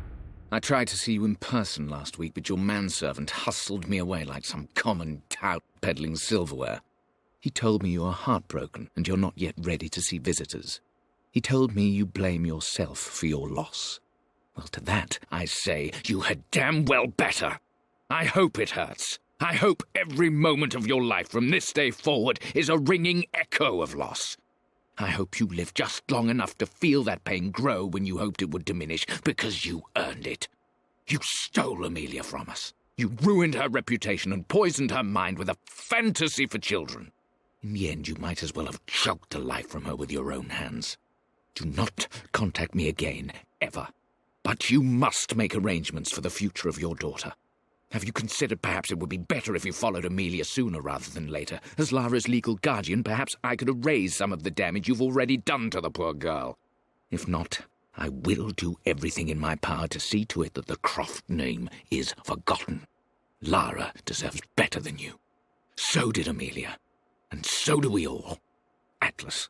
I tried to see you in person last week, but your manservant hustled me away like some common tout peddling silverware. He told me you are heartbroken and you're not yet ready to see visitors. He told me you blame yourself for your loss. Well, to that, I say you had damn well better. I hope it hurts. I hope every moment of your life from this day forward is a ringing echo of loss. I hope you live just long enough to feel that pain grow when you hoped it would diminish, because you earned it. You stole Amelia from us. You ruined her reputation and poisoned her mind with a fantasy for children. In the end, you might as well have choked the life from her with your own hands. Do not contact me again, ever. But you must make arrangements for the future of your daughter. Have you considered perhaps it would be better if you followed Amelia sooner rather than later? As Lara's legal guardian, perhaps I could erase some of the damage you've already done to the poor girl. If not, I will do everything in my power to see to it that the Croft name is forgotten. Lara deserves better than you. So did Amelia. And so do we all. Atlas.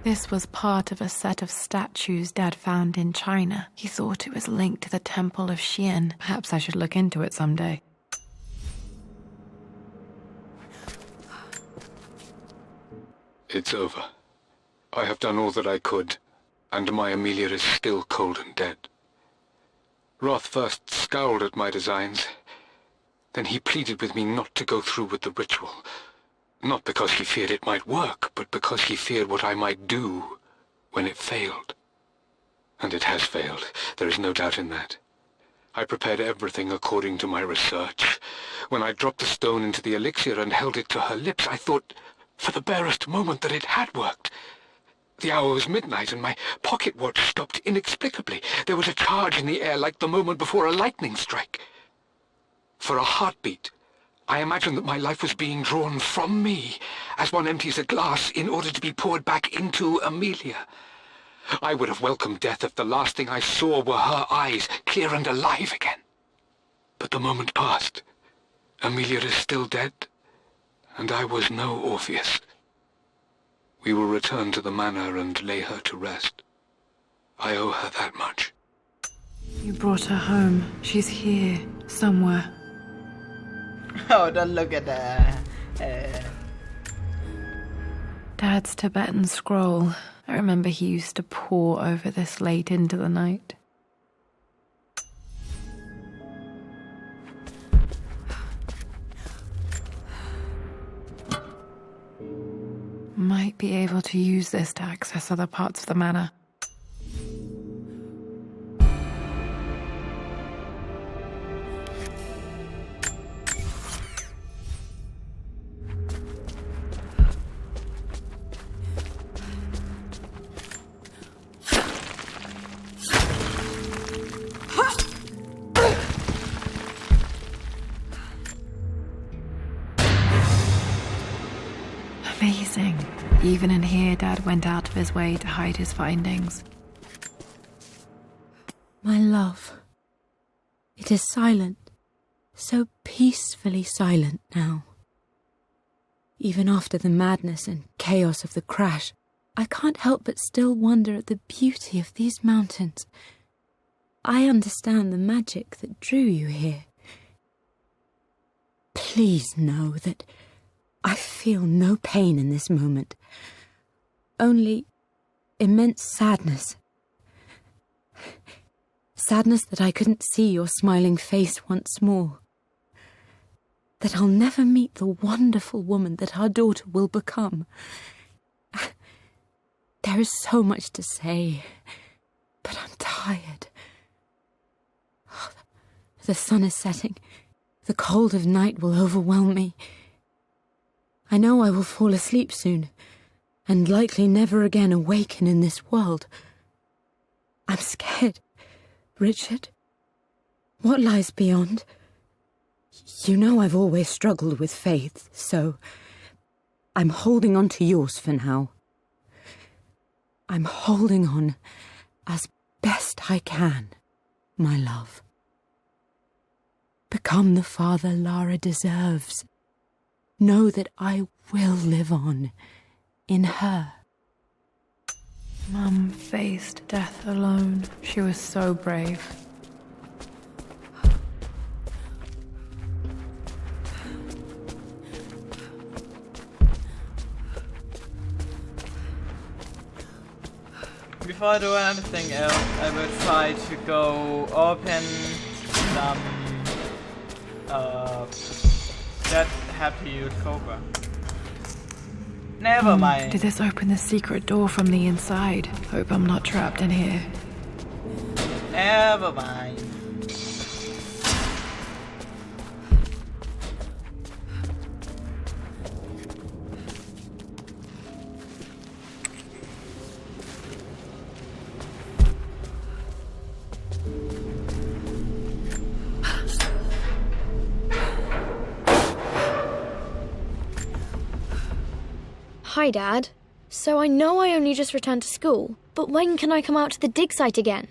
This was part of a set of statues Dad found in China. He thought it was linked to the Temple of Xian. Perhaps I should look into it someday. It's over. I have done all that I could, and my Amelia is still cold and dead. Roth first scowled at my designs. Then he pleaded with me not to go through with the ritual. Not because he feared it might work, but because he feared what I might do when it failed. And it has failed. There is no doubt in that. I prepared everything according to my research. When I dropped the stone into the elixir and held it to her lips, I thought for the barest moment that it had worked. The hour was midnight, and my pocket watch stopped inexplicably. There was a charge in the air like the moment before a lightning strike. For a heartbeat, I imagined that my life was being drawn from me, as one empties a glass in order to be poured back into Amelia. I would have welcomed death if the last thing I saw were her eyes, clear and alive again. But the moment passed. Amelia is still dead, and I was no Orpheus. We will return to the manor and lay her to rest. I owe her that much. You brought her home. She's here, somewhere. Oh, don't look at that. Dad's Tibetan scroll. I remember he used to pore over this late into the night. Might be able to use this to access other parts of the manor. Amazing. Even in here, Dad went out of his way to hide his findings. My love, it is silent, so peacefully silent now. Even after the madness and chaos of the crash, I can't help but still wonder at the beauty of these mountains. I understand the magic that drew you here. Please know that I feel no pain in this moment, only immense sadness. Sadness that I couldn't see your smiling face once more. That I'll never meet the wonderful woman that our daughter will become. There is so much to say, but I'm tired. The sun is setting. The cold of night will overwhelm me. I know I will fall asleep soon, and likely never again awaken in this world. I'm scared, Richard. What lies beyond? You know I've always struggled with faith, so I'm holding on to yours for now. I'm holding on as best I can, my love. Become the father Lara deserves. Know that I will live on in her. Mum faced death alone. She was so brave. Before I do anything else, I will try to go open some that happy Utopia. Never mind. Did this open the secret door from the inside? Hope I'm not trapped in here. Never mind. Hi, Dad. So I know I only just returned to school, but when can I come out to the dig site again?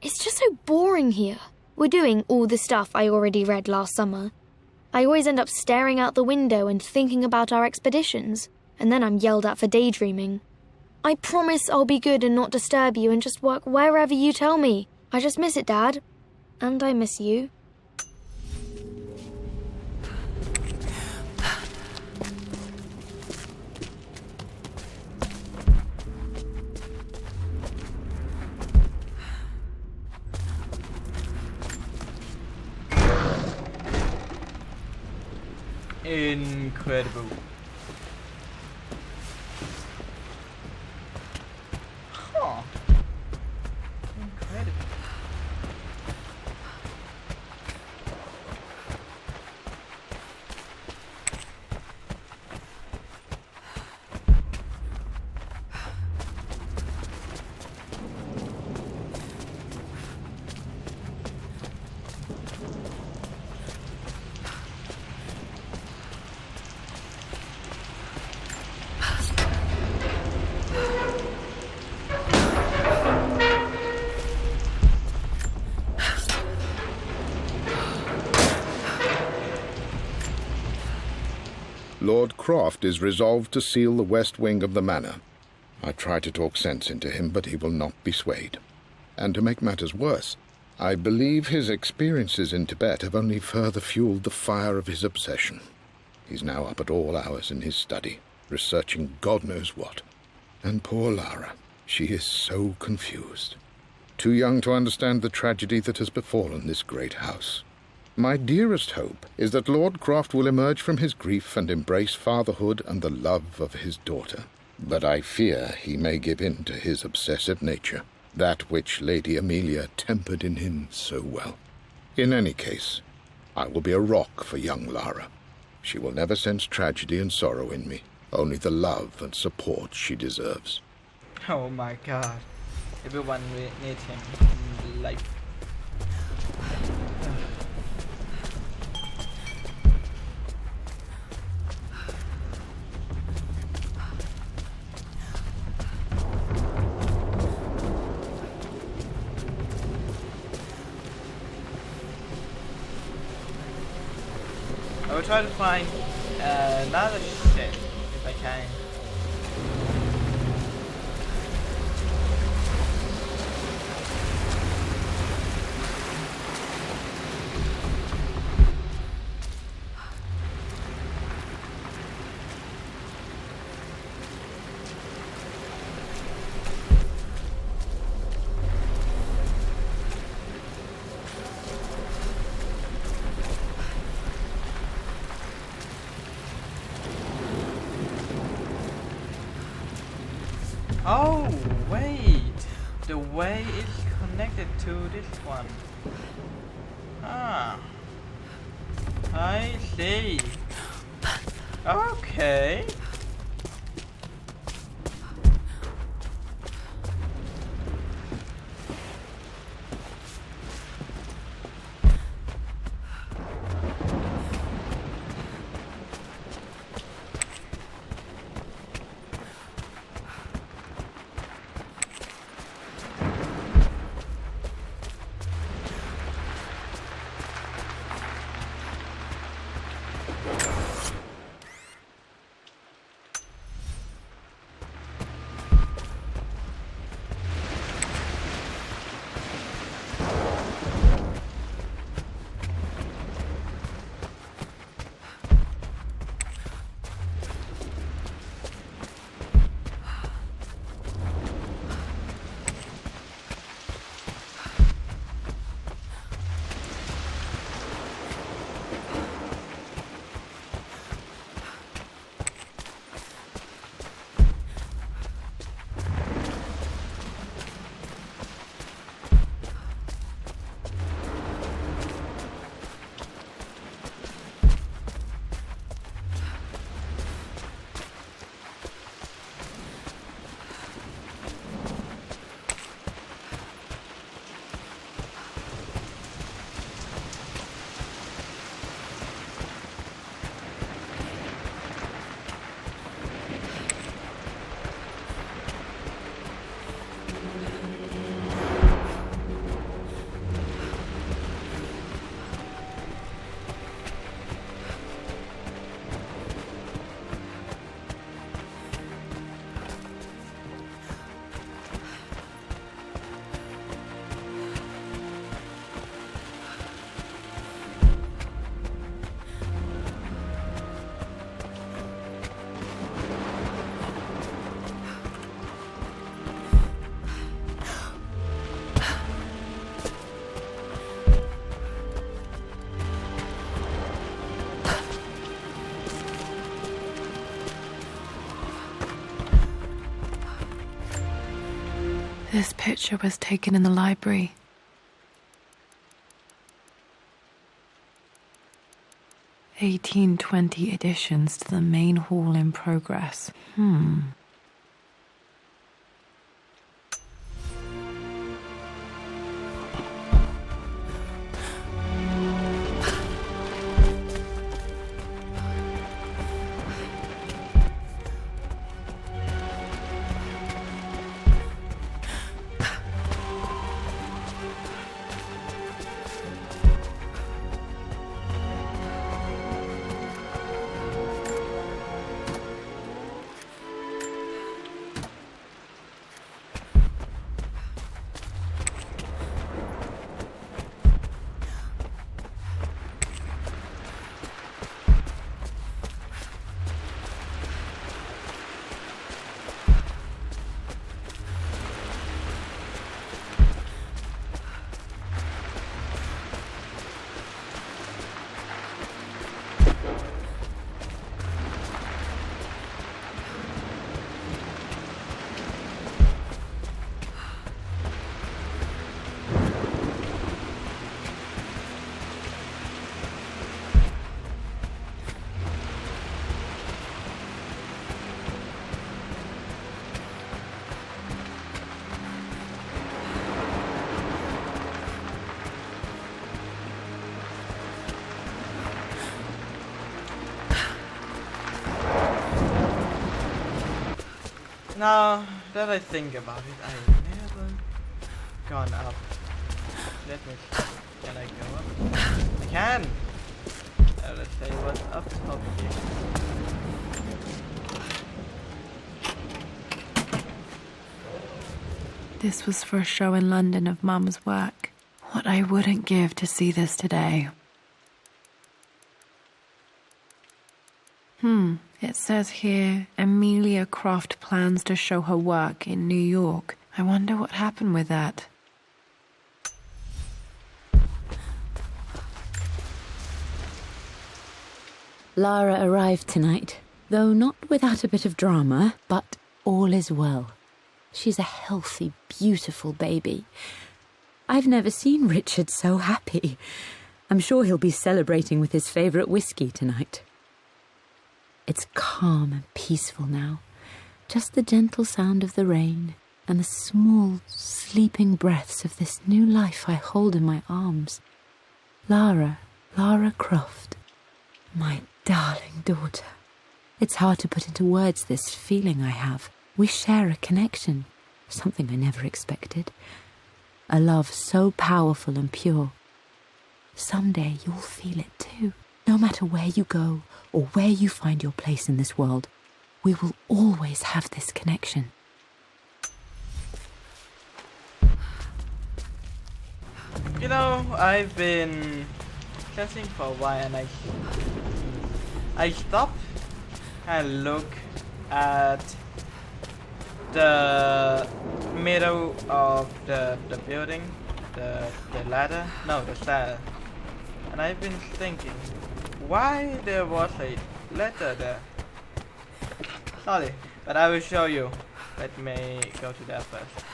It's just so boring here. We're doing all the stuff I already read last summer. I always end up staring out the window and thinking about our expeditions, and then I'm yelled at for daydreaming. I promise I'll be good and not disturb you and just work wherever you tell me. I just miss it, Dad. And I miss you. Incredible. Lord Croft is resolved to seal the west wing of the manor. I try to talk sense into him, but he will not be swayed. And to make matters worse, I believe his experiences in Tibet have only further fueled the fire of his obsession. He's now up at all hours in his study, researching God knows what. And poor Lara, she is so confused. Too young to understand the tragedy that has befallen this great house. My dearest hope is that Lord Croft will emerge from his grief and embrace fatherhood and the love of his daughter. But I fear he may give in to his obsessive nature, that which Lady Amelia tempered in him so well. In any case, I will be a rock for young Lara. She will never sense tragedy and sorrow in me, only the love and support she deserves. Oh my god. Everyone needs him in life. I will try to find another ship if I can. Oh, wait! The way is connected to this one. Ah. I see. Okay. This picture was taken in the library. 1820 additions to the main hall in progress. Now that I think about it, I've never gone up. Let me see. Can I go up? I can! Let's say what's up top here. This was for a show in London of Mum's work. What I wouldn't give to see this today. It says here, Amelia Croft plans to show her work in New York. I wonder what happened with that. Lara arrived tonight, though not without a bit of drama, but all is well. She's a healthy, beautiful baby. I've never seen Richard so happy. I'm sure he'll be celebrating with his favourite whiskey tonight. It's calm and peaceful now. Just the gentle sound of the rain and the small, sleeping breaths of this new life I hold in my arms. Lara Croft, my darling daughter. It's hard to put into words this feeling I have. We share a connection, something I never expected. A love so powerful and pure. Someday you'll feel it too. No matter where you go or where you find your place in this world, we will always have this connection. You know, I've been testing for a while and I stopped and look at the middle of the building, the ladder, no, the stairs. And I've been thinking, why there was a letter there? Sorry, but I will show you. Let me go to that first.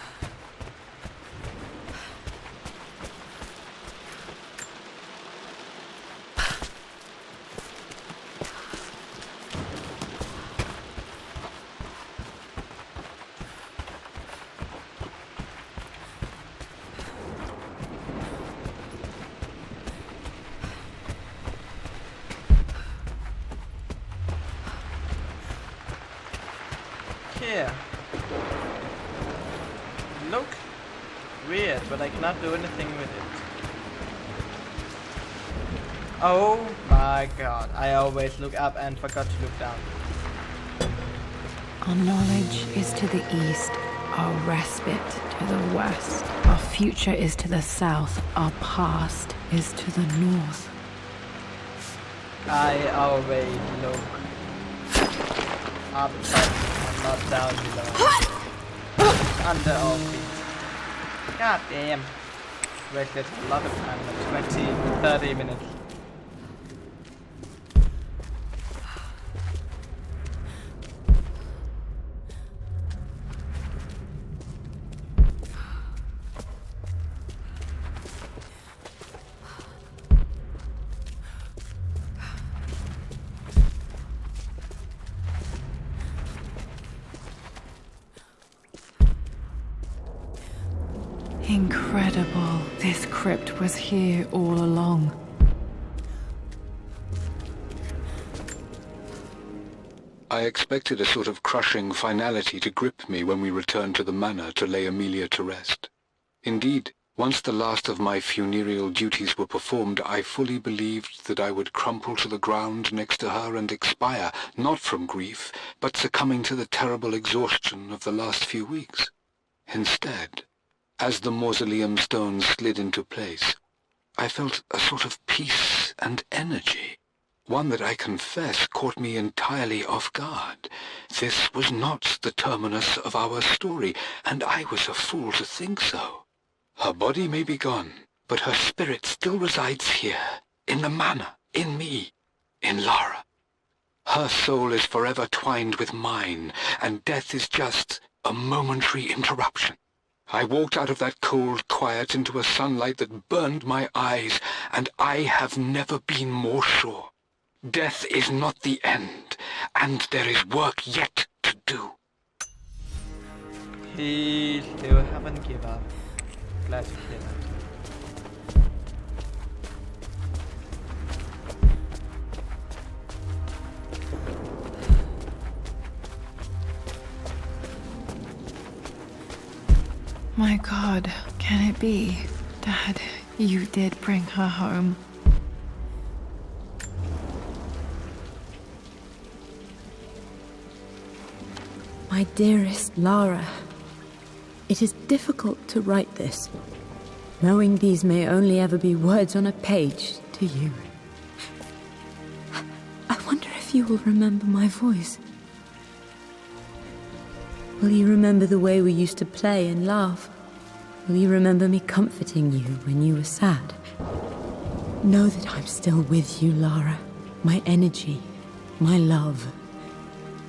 Here. Look weird, but I cannot do anything with it. Oh my god, I always look up and forgot to look down. Our knowledge is to the east, our respite to the west. Our future is to the south, our past is to the north. I always look up and not down below. Under all feet. God damn. Wasted a lot of time, like 20-30 minutes. Incredible. This crypt was here all along. I expected a sort of crushing finality to grip me when we returned to the manor to lay Amelia to rest. Indeed, once the last of my funereal duties were performed, I fully believed that I would crumple to the ground next to her and expire, not from grief, but succumbing to the terrible exhaustion of the last few weeks. Instead, as the mausoleum stones slid into place, I felt a sort of peace and energy, one that I confess caught me entirely off guard. This was not the terminus of our story, and I was a fool to think so. Her body may be gone, but her spirit still resides here, in the manor, in me, in Lara. Her soul is forever twined with mine, and death is just a momentary interruption. I walked out of that cold quiet into a sunlight that burned my eyes, and I have never been more sure. Death is not the end, and there is work yet to do. He still haven't given up. Glad to hear that. My God, can it be? Dad, you did bring her home. My dearest Lara, it is difficult to write this, knowing these may only ever be words on a page to you. I wonder if you will remember my voice. Will you remember the way we used to play and laugh? Will you remember me comforting you when you were sad? Know that I'm still with you, Lara. My energy, my love.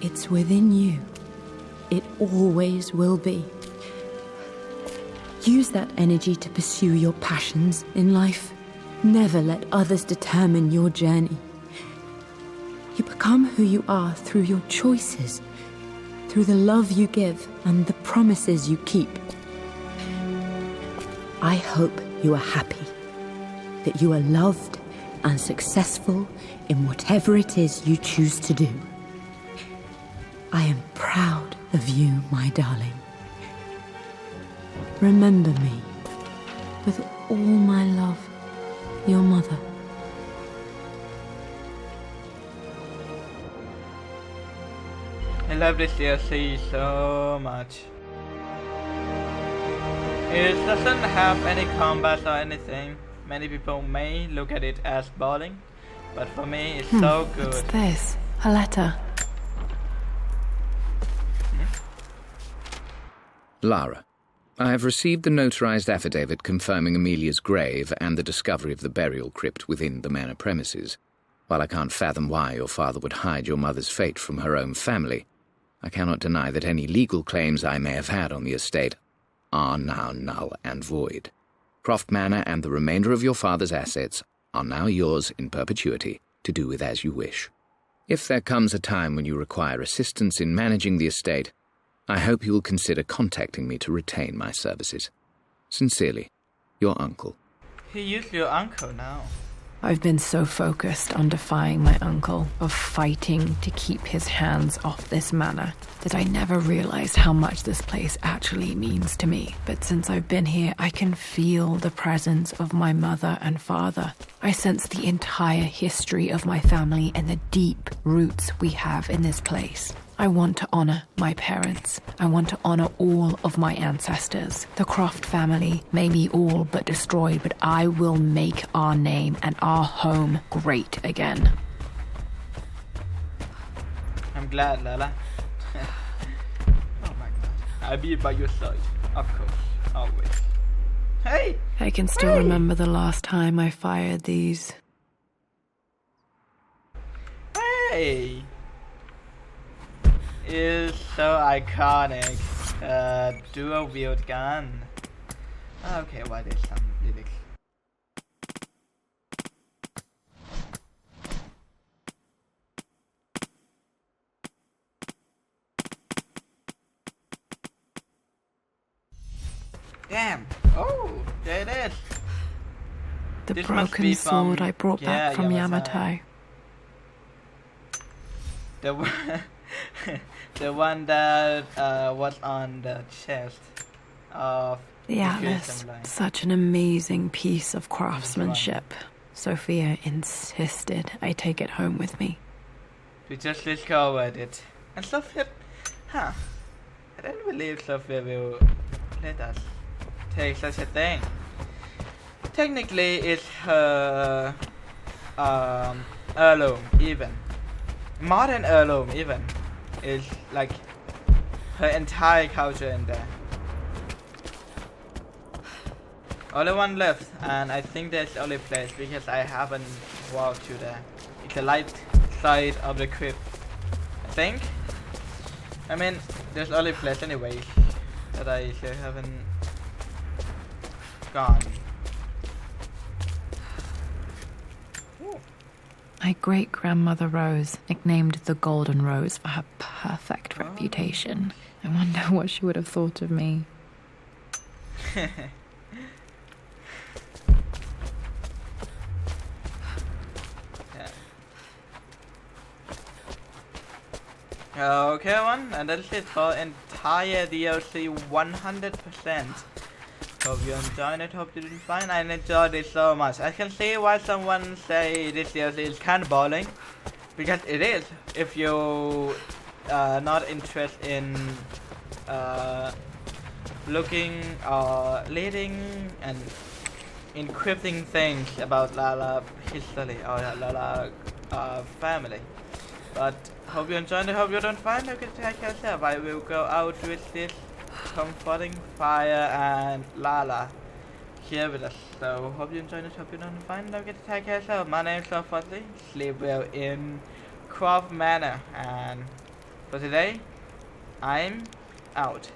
It's within you. It always will be. Use that energy to pursue your passions in life. Never let others determine your journey. You become who you are through your choices, through the love you give and the promises you keep. I hope you are happy, that you are loved and successful in whatever it is you choose to do. I am proud of you, my darling. Remember me, with all my love, your mother. I love this DLC so much. It doesn't have any combat or anything. Many people may look at it as boring, but for me it's so good. What's this? A letter. Lara, I have received the notarized affidavit confirming Amelia's grave and the discovery of the burial crypt within the manor premises. While I can't fathom why your father would hide your mother's fate from her own family, I cannot deny that any legal claims I may have had on the estate are now null and void. Croft Manor and the remainder of your father's assets are now yours in perpetuity to do with as you wish. If there comes a time when you require assistance in managing the estate, I hope you will consider contacting me to retain my services. Sincerely, your uncle. He is your uncle now. I've been so focused on defying my uncle, of fighting to keep his hands off this manor, that I never realized how much this place actually means to me. But since I've been here, I can feel the presence of my mother and father. I sense the entire history of my family and the deep roots we have in this place. I want to honor my parents. I want to honor all of my ancestors. The Croft family may be all but destroyed, but I will make our name and our home great again. I'm glad, Lala. Oh my god. I'll be by your side. Of course. Always. Hey! I can still remember the last time I fired these. Hey! Is so iconic. Dual wield gun. Okay, what is some lyrics? Damn! Oh, there it is. The This must broken be sword from- I brought yeah, back from Yamatai. Yamatai. The one, the one that was on the chest of The Atlas, samurai. such an amazing piece of craftsmanship. Sophia insisted I take it home with me. We just discovered it. And Sophia, I didn't believe Sophia will let us take such a thing. Technically, it's her heirloom even. Modern heirloom even. Is like her entire culture in there. Only one left, and I think that's the only place because I haven't walked to there. It's the light side of the crypt, I think. I mean, there's only place anyway that I still haven't gone. Ooh. My great-grandmother Rose, nicknamed the Golden Rose for her perfect reputation. I wonder what she would have thought of me. Okay, and that's it for entire DLC 100%. Hope you enjoyed it. Hope you did fine. I enjoyed it so much. I can see why someone say this DLC is kind of boring, because it is. If you not interested in looking or leading and encrypting things about Lala history or Lala family. But hope you enjoyed it. Hope you don't find it. Okay, take care of yourself. I will go out with this comforting fire and Lala here with us. So hope you enjoyed it. Hope you don't find it. Okay, take care of yourself. My name is Fuzzy. Sleep well in Croft Manor. And for today, I'm out.